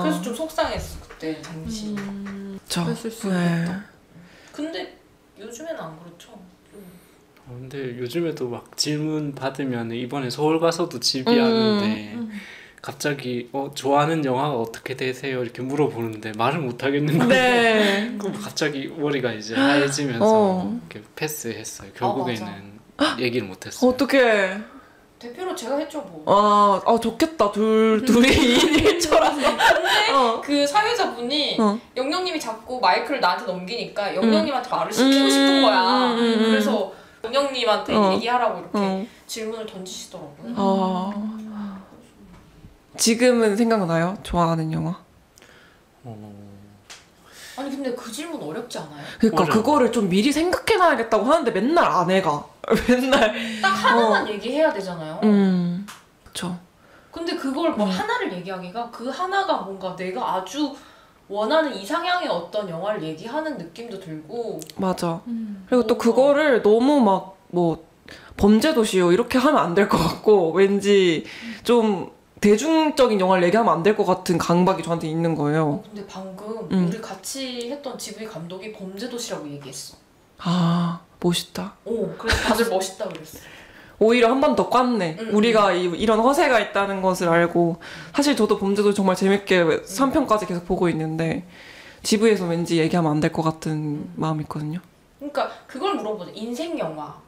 그래서 좀 속상했어 그때 당시. 그랬을 수 있겠다. 근데 요즘에는 안 그렇죠. 근데 요즘에도 막 질문 받으면 이번에 서울 가서도 집이하는데 갑자기 좋아하는 영화가 어떻게 되세요? 이렇게 물어보는데 말을 못 하겠는 거예요. 네. 그럼 갑자기 머리가 이제 하얘지면서 이렇게 패스했어요. 결국에는 얘기를 못 했어요. 어떡해. 대표로 제가 했죠 뭐. 좋겠다. 둘이 2인 1조라서. 근데 그 사회자분이 영영님이 자꾸 마이크를 나한테 넘기니까 영영님한테 말을 시키고 싶은 거야. 그래서 영영님한테 얘기하라고 이렇게 질문을 던지시더라고요. 지금은 생각나요? 좋아하는 영화? 아니 근데 그 질문 어렵지 않아요? 그러니까 그거를 좀 미리 생각해놔야겠다고 하는데 맨날 안 해가. 맨날 딱 하나만 얘기해야 되잖아요. 그쵸. 근데 그걸 뭐 하나를 얘기하기가 그 하나가 뭔가 내가 아주 원하는 이상향의 어떤 영화를 얘기하는 느낌도 들고. 맞아. 그리고 또 그거를 너무 막 뭐 범죄도시요 이렇게 하면 안 될 것 같고 왠지 좀 대중적인 영화를 얘기하면 안 될 것 같은 강박이 저한테 있는 거예요. 근데 방금 우리 같이 했던 GV 감독이 범죄도시라고 얘기했어. 멋있다. 그래서 다들 멋있다 그랬어. 오히려 한 번 더 깠네. 우리가 이런 허세가 있다는 것을 알고. 사실 저도 범죄도시 정말 재밌게 3편까지 계속 보고 있는데 GV에서 왠지 얘기하면 안 될 것 같은 마음이 있거든요. 그러니까 그걸 물어보자. 인생 영화.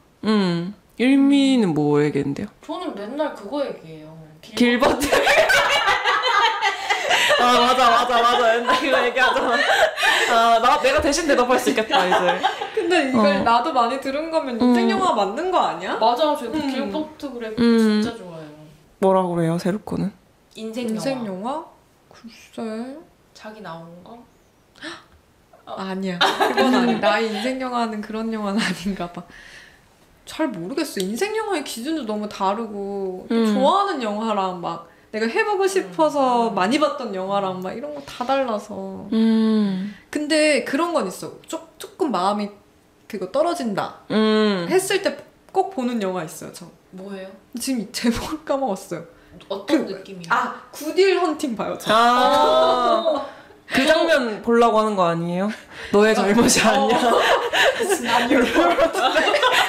일미는 뭐 얘기했는데요? 저는 맨날 그거 얘기해요. 길버트. 맞아. 옛날 그거 얘기하잖아. 내가 대신 대답할 수 있겠다, 이제. 근데 이걸 나도 많이 들은 거면 인생 영화 맞는 거 아니야? 맞아, 저 길버트 그래프 진짜 좋아요. 뭐라고 그래요, 세루 거는? 인생 영화? 글쎄. 자기 나온 거? 아니야. 그건 아니야. 나의 인생 영화는 그런 영화는 아닌가 봐. 잘 모르겠어. 인생 영화의 기준도 너무 다르고 좋아하는 영화랑 막 내가 해보고 싶어서 많이 봤던 영화랑 막 이런 거 다 달라서. 근데 그런 건 있어. 조금 마음이 그거 떨어진다 했을 때 꼭 보는 영화 있어요. 저. 뭐예요? 지금 제목을 까먹었어요. 어떤 느낌이에요? 굿윌 헌팅 봐요. 저. 그 장면 보려고 하는 거 아니에요? 너의 잘못이 아니야.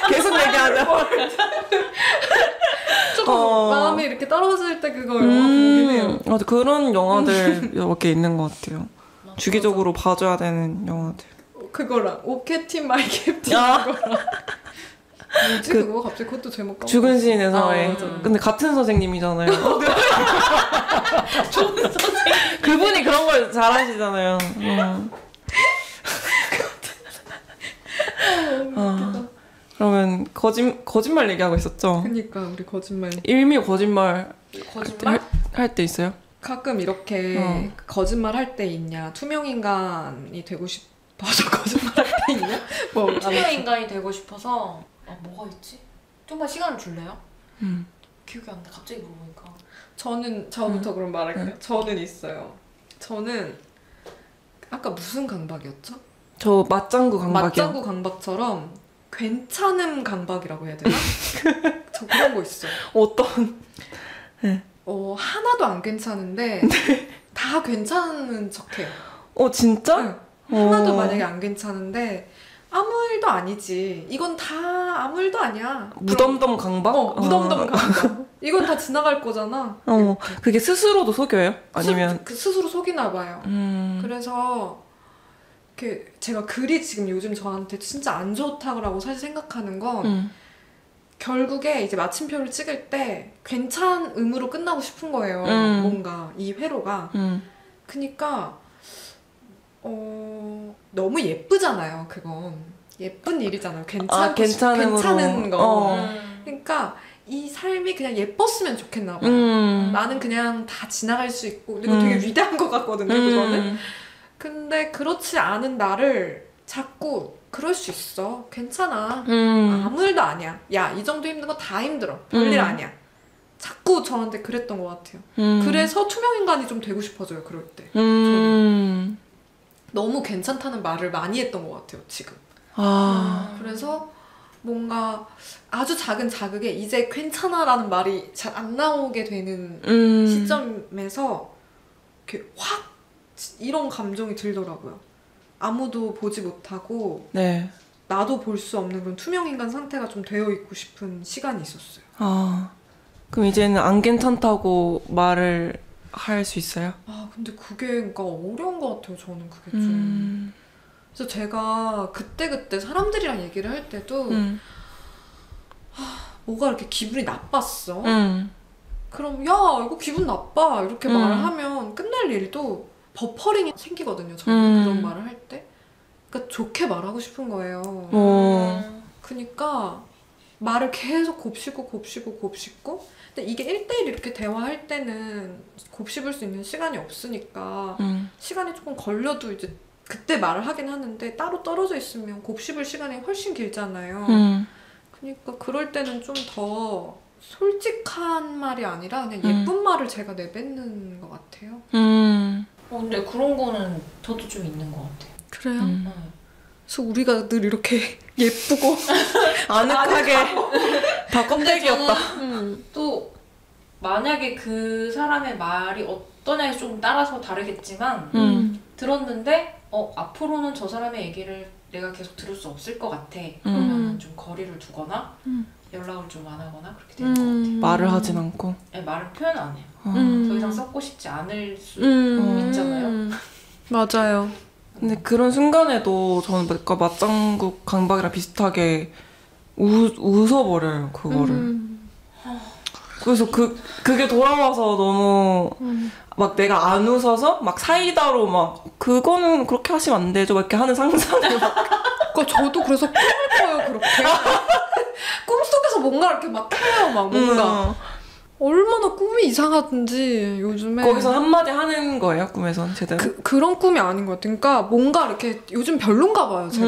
계속 얘기하자. 조금 마음이 이렇게 떨어질 때 그거 영화 보긴 해요. 맞아, 그런 영화들 몇 개 있는 것 같아요. 주기적으로 봐줘야 되는 영화들. 그거랑 오케 팀 마이 캡틴 아. 그거랑 뭐지 그거 갑자기 그것도 제목 까먹었어. 죽은 시인의 사회. 맞아. 근데 같은 선생님이잖아요. 좋은 선생님. 그분이 그런 걸 잘하시잖아요. 그러면 거짓말 얘기하고 있었죠? 그니까 우리 거짓말 일미 거짓말 거짓말? 할 때 있어요? 가끔 이렇게 거짓말 할 때 있냐 투명 인간이 되고 싶어서 거짓말 할 때 있냐 뭐 투명 인간이 되고 싶어서 뭐가 있지? 좀만 시간을 줄래요? 기억이 안 나. 갑자기 물어보니까. 저부터 그럼 말할게요. 저는 있어요. 저는 아까 무슨 강박이었죠? 저 맞장구 강박이요. 맞장구 강박처럼 괜찮음 강박이라고 해야 되나? 저 그런 거 있어요. 어떤? 하나도 안 괜찮은데 다 괜찮은 척해요. 진짜? 네. 하나도 만약에 안 괜찮은데 아무 일도 아니지. 이건 다 아무 일도 아니야. 무덤덤 강박? 무덤덤 강박. 이건 다 지나갈 거잖아. 그게 스스로도 속여요? 아니면 스스로 속이나 봐요. 그래서 제가 글이 지금 요즘 저한테 진짜 안 좋다고 사실 생각하는 건 결국에 이제 마침표를 찍을 때 괜찮음으로 끝나고 싶은 거예요. 뭔가 이 회로가. 그니까 너무 예쁘잖아요. 그건 예쁜 일이잖아요. 괜찮은 거. 그러니까 이 삶이 그냥 예뻤으면 좋겠나 봐요. 나는 그냥 다 지나갈 수 있고 근데 이거 되게 위대한 것 같거든요. 그거는. 근데 그렇지 않은 나를 자꾸 그럴 수 있어. 괜찮아. 아무 일도 아니야. 야, 이 정도 힘든 거 다 힘들어. 별일 아니야. 자꾸 저한테 그랬던 것 같아요. 그래서 투명인간이 좀 되고 싶어져요. 그럴 때. 저는. 너무 괜찮다는 말을 많이 했던 것 같아요. 지금. 그래서 뭔가 아주 작은 자극에 이제 괜찮아라는 말이 잘 안 나오게 되는 시점에서 이렇게 확 이런 감정이 들더라고요. 아무도 보지 못하고 네. 나도 볼 수 없는 그런 투명인간 상태가 좀 되어 있고 싶은 시간이 있었어요. 그럼 이제는 안 괜찮다고 말을 할 수 있어요? 근데 그게 그러니까 어려운 것 같아요. 저는 그게 좀. 그래서 제가 그때 사람들이랑 얘기를 할 때도 뭐가 이렇게 기분이 나빴어. 그럼 야 이거 기분 나빠 이렇게 말을 하면 끝날 일도 버퍼링이 생기거든요. 저는 그런 말을 할 때. 그러니까 좋게 말하고 싶은 거예요. 그러니까 말을 계속 곱씹고 근데 이게 1대1 이렇게 대화할 때는 곱씹을 수 있는 시간이 없으니까 시간이 조금 걸려도 이제 그때 말을 하긴 하는데 따로 떨어져 있으면 곱씹을 시간이 훨씬 길잖아요. 그러니까 그럴 때는 좀 더 솔직한 말이 아니라 그냥 예쁜 말을 제가 내뱉는 것 같아요. 근데 그런 거는 저도 좀 있는 것 같아요. 그래요? 그래서 우리가 늘 이렇게 예쁘고 아늑하게 다 껍데기였다. 또 만약에 그 사람의 말이 어떠냐에 좀 따라서 다르겠지만 들었는데 앞으로는 저 사람의 얘기를 내가 계속 들을 수 없을 것 같아. 그러면 좀 거리를 두거나 연락을 좀 안 하거나 그렇게 되는 것 같아요. 말을 하진 않고. 네, 말을 표현 안 해요. 더 이상 썩고 싶지 않을 수 있잖아요. 맞아요. 근데 그런 순간에도 저는 아까 맞장구 강박이랑 비슷하게 웃어버려요, 그거를. 그래서 그게 돌아와서 너무 막 내가 안 웃어서 막 사이다로 막 그거는 그렇게 하시면 안 되죠 막 이렇게 하는 상상을 막 그러니까 저도 그래서 꿈을 꿔요 그렇게. 꿈속에서 뭔가 이렇게 막 해요 막 뭔가. 얼마나 꿈이 이상하든지 요즘에 거기서 한마디 하는 거예요 꿈에선 제대로? 그런 꿈이 아닌 것 같아요. 그러니까 뭔가 이렇게 요즘 별론가 봐요 제가.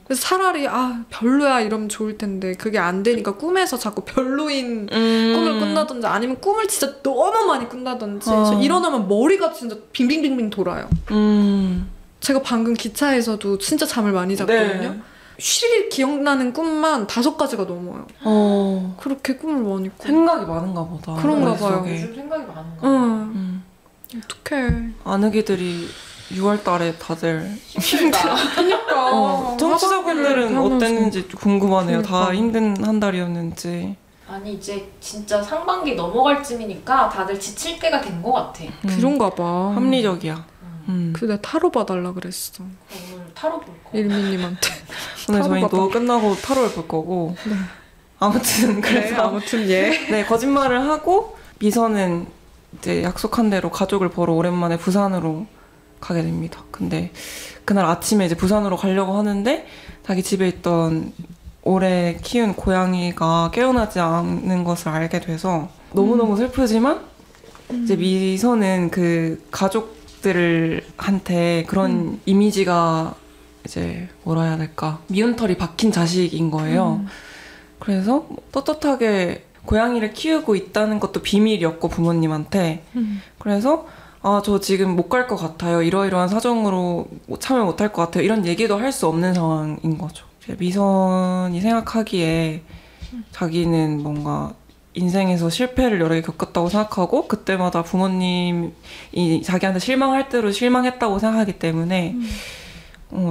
그래서 차라리 별로야 이러면 좋을 텐데 그게 안 되니까 꿈에서 자꾸 별로인 꿈을 꾼다든지 아니면 꿈을 진짜 너무 많이 꾼다든지 그래서 일어나면 머리가 진짜 빙빙빙빙 돌아요. 제가 방금 기차에서도 진짜 잠을 많이 잤거든요. 네. 쉬리 기억나는 꿈만 5가지가 넘어요. 그렇게 꿈을 많이 꿔. 생각이 많은가 보다. 그런가 봐요. 요즘 생각이 많은가 봐요. 어떡해. 아늑이들이 6월 달에 다들 힘들다. 그러니까 청취자분들은 어땠는지 궁금하네요. 다 그러니까. 힘든 한 달이었는지. 아니 이제 진짜 상반기 넘어갈 쯤이니까 다들 지칠 때가 된 것 같아. 그런가 봐. 합리적이야. 그래 타로 봐달라 그랬어. 오늘 타로 볼 거. 일미님한테. 오늘 타로 저희도 봐봐. 끝나고 타로를 볼 거고. 네. 아무튼 그래서 아무튼 예. 네, 거짓말을 하고 미선은 이제 약속한 대로 가족을 보러 오랜만에 부산으로 가게 됩니다. 근데 그날 아침에 이제 부산으로 가려고 하는데 자기 집에 있던 오래 키운 고양이가 깨어나지 않는 것을 알게 돼서 너무너무 슬프지만 이제 미선은 그 가족들한테 그런 이미지가 이제 뭐라 해야 될까, 미운털이 박힌 자식인 거예요. 그래서 떳떳하게 고양이를 키우고 있다는 것도 비밀이었고 부모님한테. 그래서 저 지금 못 갈 것 같아요. 이러이러한 사정으로 참여 못 할 것 같아요. 이런 얘기도 할 수 없는 상황인 거죠. 미선이 생각하기에 자기는 뭔가 인생에서 실패를 여러 개 겪었다고 생각하고 그때마다 부모님이 자기한테 실망할 대로 실망했다고 생각하기 때문에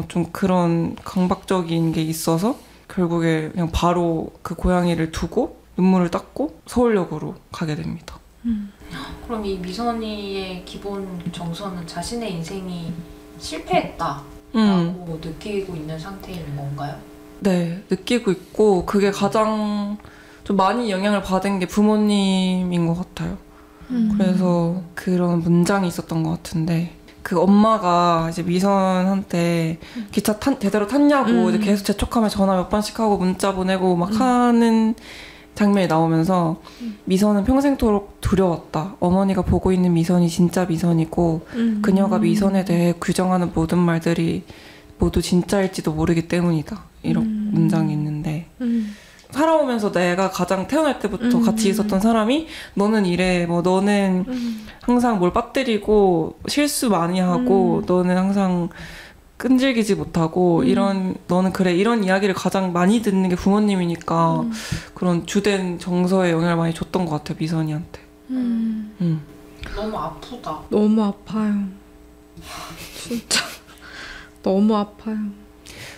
좀 그런 강박적인 게 있어서 결국에 그냥 바로 그 고양이를 두고 눈물을 닦고 서울역으로 가게 됩니다. 그럼 이 미선이의 기본 정서는 자신의 인생이 실패했다라고 느끼고 있는 상태인 건가요? 네, 느끼고 있고 그게 가장 좀 많이 영향을 받은 게 부모님인 것 같아요. 그래서 그런 문장이 있었던 것 같은데 그 엄마가 이제 미선한테 기차 제대로 탔냐고 이제 계속 재촉하며 전화 몇 번씩 하고 문자 보내고 막 하는 장면이 나오면서 미선은 평생토록 두려웠다. 어머니가 보고 있는 미선이 진짜 미선이고 그녀가 미선에 대해 규정하는 모든 말들이 모두 진짜일지도 모르기 때문이다. 이런 문장이 있는데 살아오면서 내가 가장 태어날 때부터 같이 있었던 사람이 너는 이래, 뭐 너는 항상 뭘 빠뜨리고 실수 많이 하고 너는 항상 끈질기지 못하고 너는 그래, 이런 이야기를 가장 많이 듣는 게 부모님이니까 그런 주된 정서에 영향을 많이 줬던 것 같아요, 미선이한테. 너무 아프다. 너무 아파요. 진짜 너무 아파요.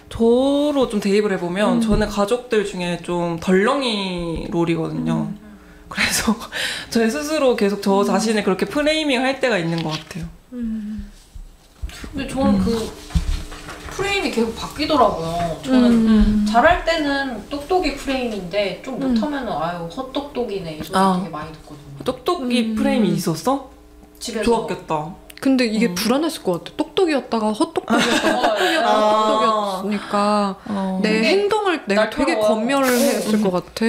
저로 좀 대입을 해보면 저는 가족들 중에 좀 덜렁이 롤이거든요. 그래서 저 스스로 계속 저 자신을 그렇게 프레이밍 할 때가 있는 것 같아요. 근데 저는 그 프레임이 계속 바뀌더라고요. 저는 잘할 때는 똑똑이 프레임인데 좀 못하면은 아유 헛똑똑이네 이 소리 되게 많이 듣거든요. 똑똑이 프레임이 있었어? 집에서. 좋았겠다. 근데 이게 불안했을 것 같아. 똑똑이었다가 헛똑똑이었다가 헛똑똑이었으니까 내 행동을 내가 되게 검열을 했을 것 같아.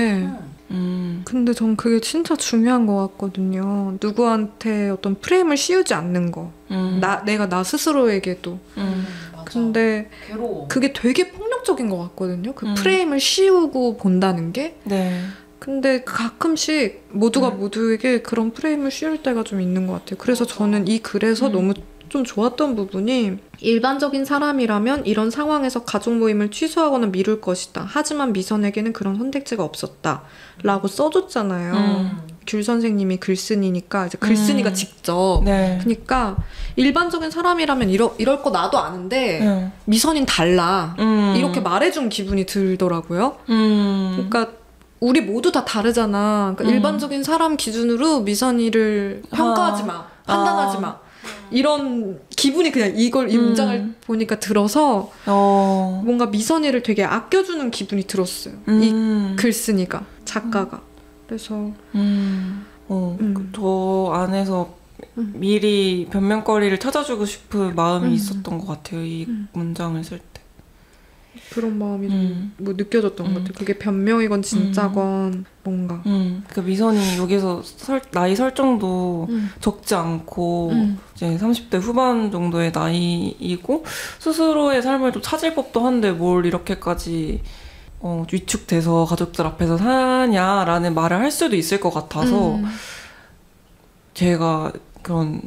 근데 전 그게 진짜 중요한 것 같거든요. 누구한테 어떤 프레임을 씌우지 않는 거. 내가 나 스스로에게도. 맞아. 근데 괴로워. 그게 되게 폭력적인 것 같거든요. 그 프레임을 씌우고 본다는 게. 네. 근데 가끔씩 모두가 모두에게 그런 프레임을 씌울 때가 좀 있는 것 같아요. 그래서 저는 이 글에서 너무 좀 좋았던 부분이 일반적인 사람이라면 이런 상황에서 가족 모임을 취소하거나 미룰 것이다. 하지만 미선에게는 그런 선택지가 없었다. 라고 써줬잖아요. 귤 선생님이 글쓴이니까 이제 글쓴이가 직접. 네. 그러니까 일반적인 사람이라면 이럴 거 나도 아는데 미선인 달라. 이렇게 말해준 기분이 들더라고요. 그러니까 우리 모두 다 다르잖아. 그러니까 일반적인 사람 기준으로 미선이를 평가하지 마. 판단하지 마. 이런 기분이 그냥 이 문장을 보니까 들어서 뭔가 미선이를 되게 아껴주는 기분이 들었어요. 이 글쓴이가, 작가가. 그래서 저 안에서 미리 변명거리를 찾아주고 싶은 마음이 있었던 것 같아요. 이 문장을 쓸 때. 그런 마음이 뭐 느껴졌던 것 같아요. 그게 변명이건 진짜건 뭔가. 그 미선이 여기서 나이 설정도 적지 않고 이제 30대 후반 정도의 나이이고 스스로의 삶을 좀 찾을 법도 한데 뭘 이렇게까지 위축돼서 가족들 앞에서 사냐라는 말을 할 수도 있을 것 같아서 제가 그런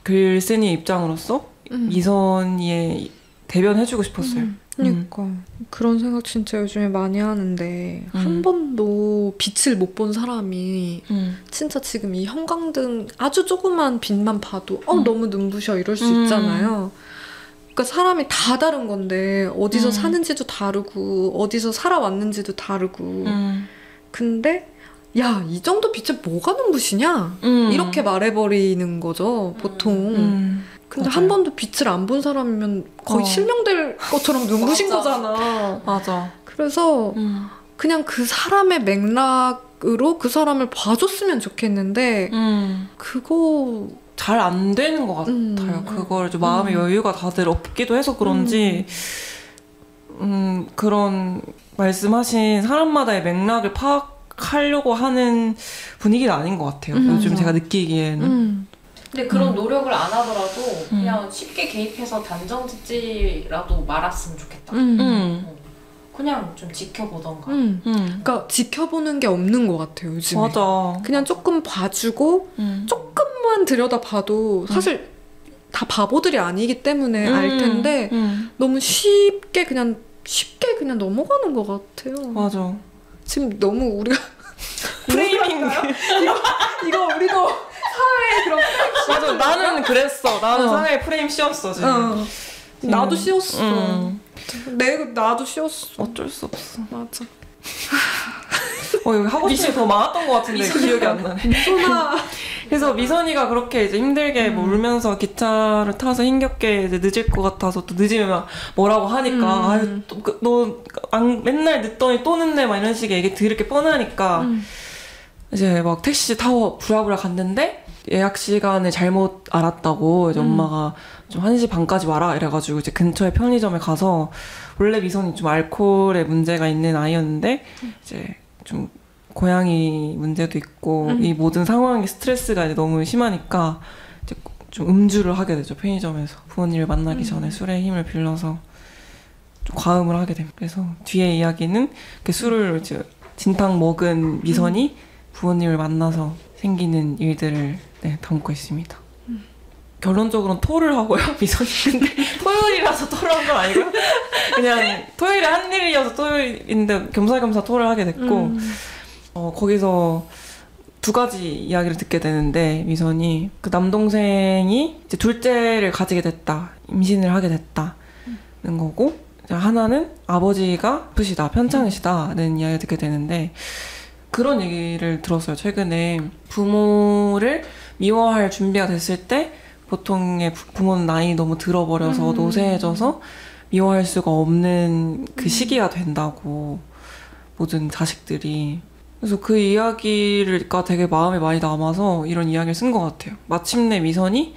글쓴이의 입장으로서 미선이의 대변해주고 싶었어요. 그러니까 그런 생각 진짜 요즘에 많이 하는데 한 번도 빛을 못 본 사람이 진짜 지금 이 형광등 아주 조그만 빛만 봐도 너무 눈부셔 이럴 수 있잖아요. 그러니까 사람이 다 다른 건데 어디서 사는지도 다르고 어디서 살아왔는지도 다르고 근데 야, 이 정도 빛에 뭐가 눈부시냐? 이렇게 말해버리는 거죠, 보통. 근데 맞아요. 한 번도 빛을 안 본 사람이면 거의 실명될 것처럼 눈부신 맞아. 거잖아. 맞아. 그래서 그냥 그 사람의 맥락으로 그 사람을 봐줬으면 좋겠는데 그거 잘 안 되는 것 같아요. 그걸 좀 마음의 여유가 다들 없기도 해서 그런지 그런 말씀하신 사람마다의 맥락을 파악하려고 하는 분위기는 아닌 것 같아요. 요즘 제가 느끼기에는. 근데 그런 노력을 안 하더라도 그냥 쉽게 개입해서 단정짓지라도 말았으면 좋겠다. 그냥 좀 지켜보던가. 그러니까 지켜보는 게 없는 것 같아요, 요즘에. 맞아. 그냥 조금 봐주고 조금만 들여다봐도 사실 다 바보들이 아니기 때문에 알 텐데 너무 쉽게 그냥 넘어가는 것 같아요. 맞아. 지금 너무 우리가 프레이밍. 이거 우리도 사회에 그런 맞아. 나는 그랬어. 나는 사회에 프레임 씌웠어 지금. 나도 씌웠어. 나도 씌웠어. 어쩔 수 없어. 맞아. 여기 하고 싶은 게 더 많았던 것 같은데 기억이 안 나네. 미소나. 그래서 미선이가 그렇게 이제 힘들게 뭐 울면서 기차를 타서 힘겹게 이제 늦을 것 같아서 또 늦으면 막 뭐라고 하니까 아유 너 맨날 늦더니 또 늦네 막 이런 식의 얘기 들을 게 뻔하니까 이제 막 택시 타고 부랴부랴 갔는데 예약 시간을 잘못 알았다고 이제 엄마가 좀 1시 반까지 와라 이래가지고 이제 근처에 편의점에 가서 원래 미선이 좀 알코올에 문제가 있는 아이였는데 이제 좀 고양이 문제도 있고 이 모든 상황이 스트레스가 이제 너무 심하니까 이제 좀 음주를 하게 되죠. 편의점에서 부모님을 만나기 전에 술의 힘을 빌려서 좀 과음을 하게 됩니다. 그래서 뒤에 이야기는 그 술을 이제 진탕 먹은 미선이 부모님을 만나서 생기는 일들을 담고 있습니다. 결론적으로는 토를 하고요, 미선이. 근데 토요일이라서 토를 한 건 아니고요. 그냥 토요일에 한 일이어서 토요일인데 겸사겸사 토를 하게 됐고 거기서 2가지 이야기를 듣게 되는데 미선이 그 남동생이 이제 둘째를 가지게 됐다, 임신을 하게 됐다는 거고 하나는 아버지가 아프시다, 편찮으시다는 이야기를 듣게 되는데 그런 얘기를 들었어요. 최근에 부모를 미워할 준비가 됐을 때 보통의 부모는 나이 너무 들어버려서 노쇠해져서 미워할 수가 없는 그 시기가 된다고 모든 자식들이. 그래서 그 이야기가 되게 마음에 많이 남아서 이런 이야기를 쓴 것 같아요. 마침내 미선이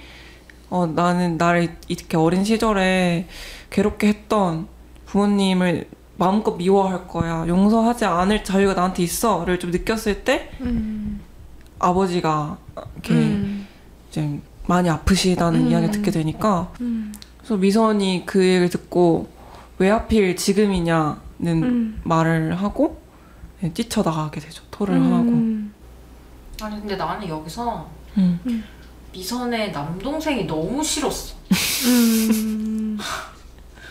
나는 나를 이렇게 어린 시절에 괴롭게 했던 부모님을 마음껏 미워할 거야, 용서하지 않을 자유가 나한테 있어를 좀 느꼈을 때 아버지가 이렇게 이제 많이 아프시다는 이야기를 듣게 되니까 그래서 미선이 그 얘기를 듣고 왜 하필 지금이냐는 말을 하고 뛰쳐나가게 되죠. 토를 하고. 아니 근데 나는 여기서 미선의 남동생이 너무 싫었어.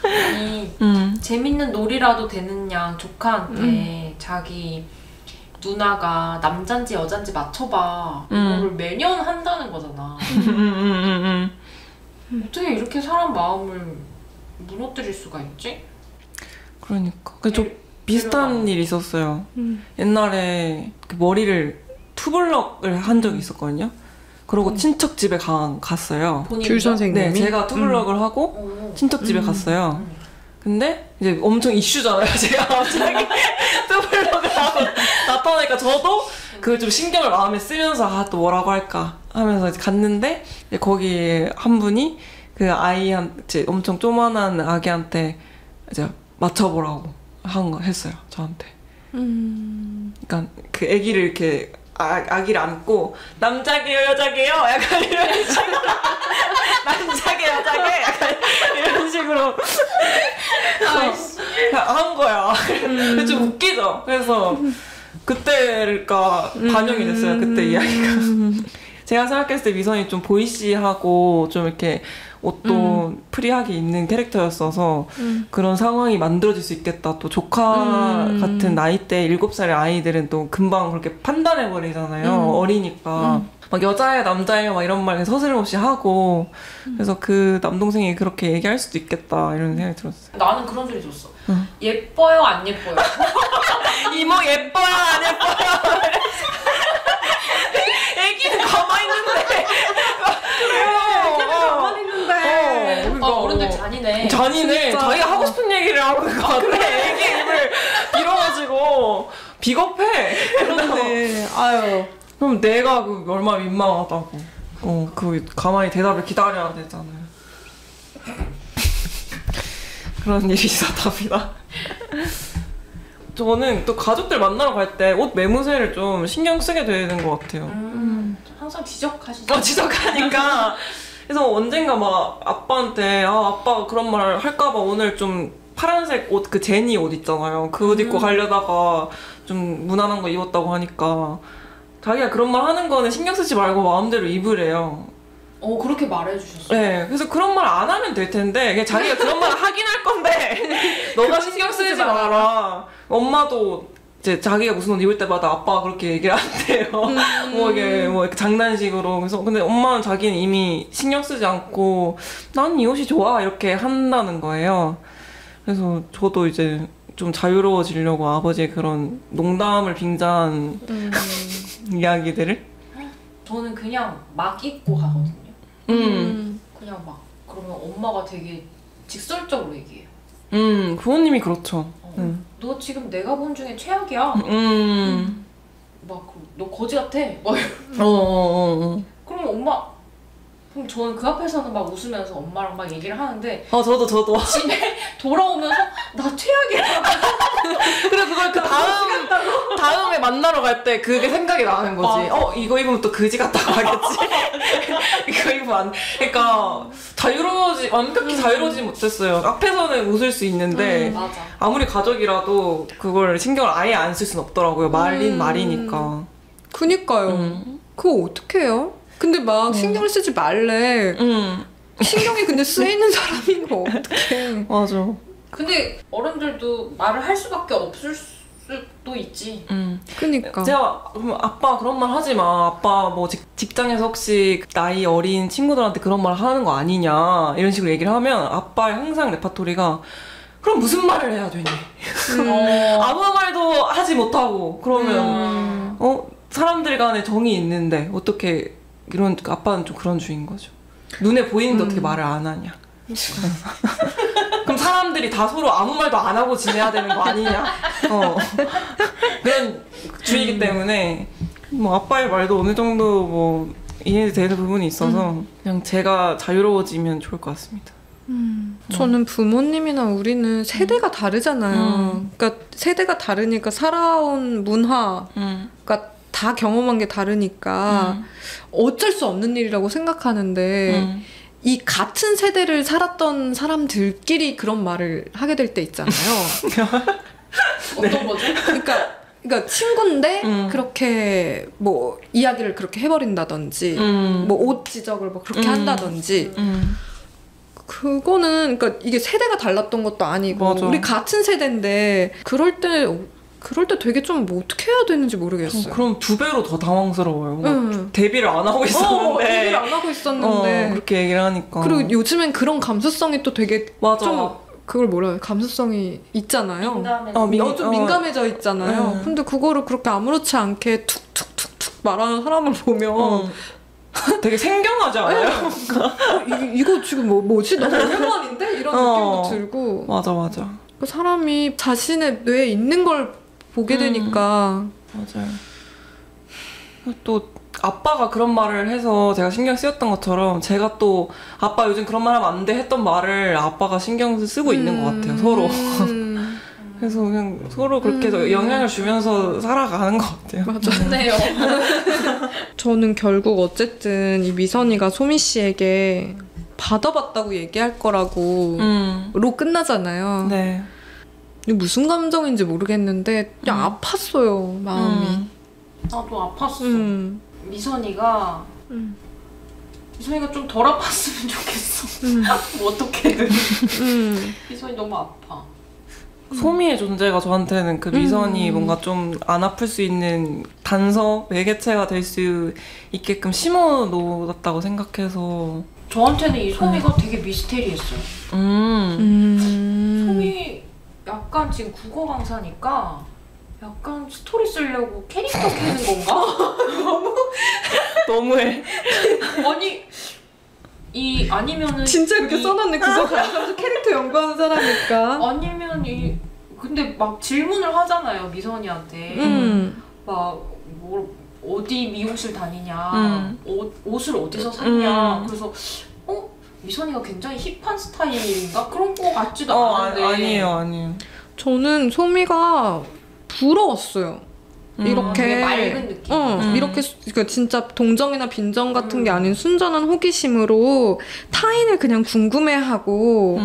아니 재밌는 놀이라도 되는 양 조카한테 자기 누나가 남잔지 여잔지 맞춰봐 이거를 매년 한다는 거잖아. 어떻게 이렇게 사람 마음을 무너뜨릴 수가 있지? 그러니까 저 비슷한 일이 있었어요. 옛날에 그 머리를 투블럭을 한 적이 있었거든요. 그러고 친척 집에 갔어요. 귤 선생님이? 네, 제가 투블럭을 하고 친척 집에 갔어요. 근데 이제 엄청 이슈잖아요. 제가 갑자기 투블럭을 하고 나타나니까 저도 그걸 좀 신경을 마음에 쓰면서 또 뭐라고 할까 하면서 이제 갔는데 이제 거기 한 분이 그 아이한테 엄청 조만한 아기한테 이제 맞춰보라고 했어요. 저한테. 그러니까 그 아기를 이렇게 아기를 안고 남자게요 여자게요 약간 이런 식으로 남자게 여자게 약간 이런 식으로 한 거야. 좀 웃기죠. 그래서 그때가 반영이 됐어요. 그때 이야기가. 제가 생각했을 때 미선이 좀 보이시하고 좀 이렇게 옷도 프리하게 입는 캐릭터였어서 그런 상황이 만들어질 수 있겠다. 또 조카 같은 나이대 7살의 아이들은 또 금방 그렇게 판단해버리잖아요. 어리니까. 막 여자예요, 남자예요, 막 이런 말 서스럼없이 하고. 그래서 그 남동생이 그렇게 얘기할 수도 있겠다, 이런 생각이 들었어요. 나는 그런 소리 줬어. 예뻐요, 안 예뻐요? 이모 예뻐요, 안 예뻐요? 애기는 가만히 있는데. 가만히 있는데. 어른들 잔인해. 잔인해. 진짜. 자기가 하고 싶은 얘기를 하고 있는 것 같아. 애기 입을 빌어가지고 비겁해. 그런데 아유. 그럼 내가 그 얼마나 민망하다고. 그 가만히 대답을 기다려야 되잖아요. 그런 일이 있었답니다. 저는 또 가족들 만나러 갈 때 옷 매무새를 좀 신경 쓰게 되는 것 같아요. 항상 지적하시죠. 지적하니까. 그래서 언젠가 막 아빠한테 아빠가 그런 말 할까봐 오늘 좀 파란색 옷, 그 제니 옷 있잖아요. 그 옷 입고 가려다가 좀 무난한 거 입었다고 하니까 자기가 그런 말 하는 거는 신경 쓰지 말고 마음대로 입으래요. 그렇게 말해주셨어요. 네, 그래서 그런 말 안 하면 될 텐데 그냥 자기가 그런 말 하긴 할 건데 너가 신경 쓰지 마라. 엄마도 이제 자기가 무슨 옷 입을 때마다 아빠가 그렇게 얘기를 한대요. 이게 이렇게 장난식으로. 그래서 근데 엄마는 자기는 이미 신경 쓰지 않고 난 이 옷이 좋아 이렇게 한다는 거예요. 그래서 저도 이제 좀 자유로워지려고 아버지의 그런 농담을 빙자한 이야기들을 저는 그냥 막 입고 가거든요. 그냥 막 그러면 엄마가 되게 직설적으로 얘기해요. 부모님이 그렇죠. 너 지금 내가 본 중에 최악이야. 막 너 거지 같아. 막 그러면 엄마 그럼 저는 그 앞에서는 막 웃으면서 엄마랑 막 얘기를 하는데 저도 집에 돌아오면서 나 최악이야. 그래 그걸 그 다음에 만나러 갈 때 그게 생각이 나는 거지. 이거 입으면 또 그지 같다고 하겠지. 이거 입으면 그러니까 완벽히 자유로워지지 못했어요. 앞에서는 웃을 수 있는데 맞아. 아무리 가족이라도 그걸 신경을 아예 안 쓸 수는 없더라고요. 말이니까. 그니까요. 그거 어떡해요? 근데 막 신경을 쓰지 말래. 신경이 근데 쓰이는 사람인 거 어떡해. 맞아. 근데 어른들도 말을 할 수밖에 없을 수도 있지. 그니까. 제가 아빠 그런 말 하지 마. 아빠 뭐 직장에서 혹시 나이 어린 친구들한테 그런 말 하는 거 아니냐 이런 식으로 얘기를 하면 아빠의 항상 레파토리가 그럼 무슨 말을 해야 되니? 아무 말도 하지 못하고 그러면 사람들 간에 정이 있는데 어떻게 이런 아빠는 좀 그런 주의인 거죠. 눈에 보이는데 어떻게 말을 안 하냐. 그럼 사람들이 다 서로 아무 말도 안 하고 지내야 되는 거 아니냐. 그런 주의이기 때문에 뭐 아빠의 말도 어느 정도 뭐 이해되는 부분이 있어서 그냥 제가 자유로워지면 좋을 것 같습니다. 저는 부모님이나 우리는 세대가 다르잖아요. 그러니까 세대가 다르니까 살아온 문화가 다 경험한 게 다르니까 어쩔 수 없는 일이라고 생각하는데 이 같은 세대를 살았던 사람들끼리 그런 말을 하게 될 때 있잖아요. 어떤 거죠? 그러니까 친구인데 그렇게 뭐 이야기를 그렇게 해버린다든지 뭐 옷 지적을 뭐 그렇게 한다든지 그거는 그러니까 이게 세대가 달랐던 것도 아니고 맞아. 우리 같은 세대인데 그럴 때 되게 좀 뭐 어떻게 해야 되는지 모르겠어요. 그럼 2배로 더 당황스러워요. 데뷔를 안 하고 있었는데. 데뷔를 안 하고 있었는데. 그렇게 얘기를 하니까. 그리고 요즘엔 그런 감수성이 또 되게 맞아. 좀 그걸 뭐라 해요? 감수성이 있잖아요. 좀 민감해져 있잖아요. 근데 그거를 그렇게 아무렇지 않게 툭툭툭툭 말하는 사람을 보면 되게 생경하지 않아요? 이거 지금 뭐지? 너무 오랜만인데? 이런 느낌도 들고. 맞아. 그 사람이 자신의 뇌에 있는 걸 보게 되니까. 맞아요. 또 아빠가 그런 말을 해서 제가 신경 쓰였던 것처럼 제가 또 아빠 요즘 그런 말 하면 안 돼 했던 말을 아빠가 신경 쓰고 있는 것 같아요. 서로. 그래서 그냥 서로 그렇게 해서 영향을 주면서 살아가는 것 같아요. 맞아. 좋네요. 저는 결국 어쨌든 이 미선이가 소미 씨에게 받아봤다고 얘기할 거라고 로 끝나잖아요. 네. 무슨 감정인지 모르겠는데 그냥 아팠어요, 마음이. 나도 아팠어. 미선이가 미선이가 좀 덜 아팠으면 좋겠어. 뭐 어떻게든. 미선이 너무 아파. 소미의 존재가 저한테는 그 미선이 뭔가 좀 안 아플 수 있는 단서, 매개체가 될 수 있게끔 심어 놓았다고 생각해서 저한테는 이 소미가 되게 미스테리했어요. 소미 약간 지금 국어 강사니까 약간 스토리 쓰려고 캐릭터 캐는 건가? 너무해. 아니 아니면은 진짜 그렇게 써놨네. 그거 가면서 캐릭터 연구하는 사람이니까. 아니면 근데 막 질문을 하잖아요 미선이한테. 막 어디 미용실 다니냐, 옷을 어디서 샀냐. 그래서 미선이가 굉장히 힙한 스타일인가 그런 거 같지도 않은데. 아니에요. 저는 소미가 부러웠어요. 이렇게 맑은 느낌. 이렇게 그러니까 진짜 동정이나 빈정 같은 게 아닌 순전한 호기심으로 타인을 그냥 궁금해하고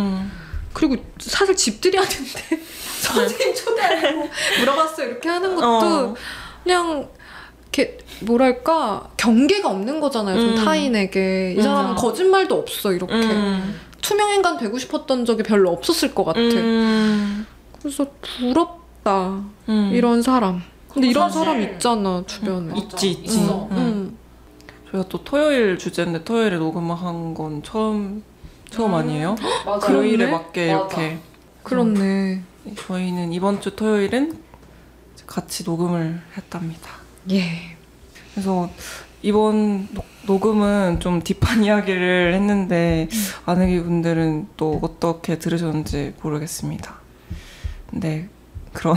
그리고 사실 집들이 하는데 선생님 초대하려고 물어봤어요 이렇게 하는 것도 그냥 이렇게 뭐랄까 경계가 없는 거잖아요. 좀 타인에게 이 사람은 거짓말도 없어 이렇게 투명 인간 되고 싶었던 적이 별로 없었을 것 같아. 그래서 부럽다 이런 사람. 근데 이런 사람 있잖아 주변에. 있지. 저희가 또 토요일 주제인데 토요일에 녹음한 건 처음 아니에요? 맞아. 금요일에 맞게 맞아. 이렇게. 그렇네. 저희는 이번 주 토요일은 같이 녹음을 했답니다. 예. 그래서 이번 녹음은 좀 딥한 이야기를 했는데 아내기 분들은 또 어떻게 들으셨는지 모르겠습니다. 근데 그런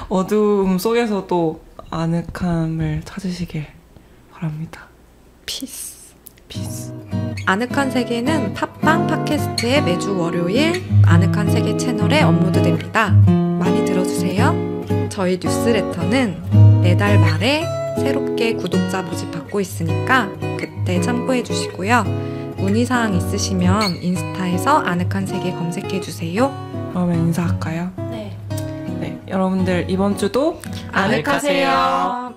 어두움 속에서도 아늑함을 찾으시길 바랍니다. 피스. 피스. 아늑한 세계는 팟빵 팟캐스트에 매주 월요일 아늑한 세계 채널에 업로드됩니다. 많이 들어주세요. 저희 뉴스레터는 매달 말에 새롭게 구독자 모집받고 있으니까 그때 참고해 주시고요. 문의사항 있으시면 인스타에서 아늑한 세계 검색해 주세요. 그러면 인사할까요? 네. 네, 여러분들 이번 주도 아늑하세요.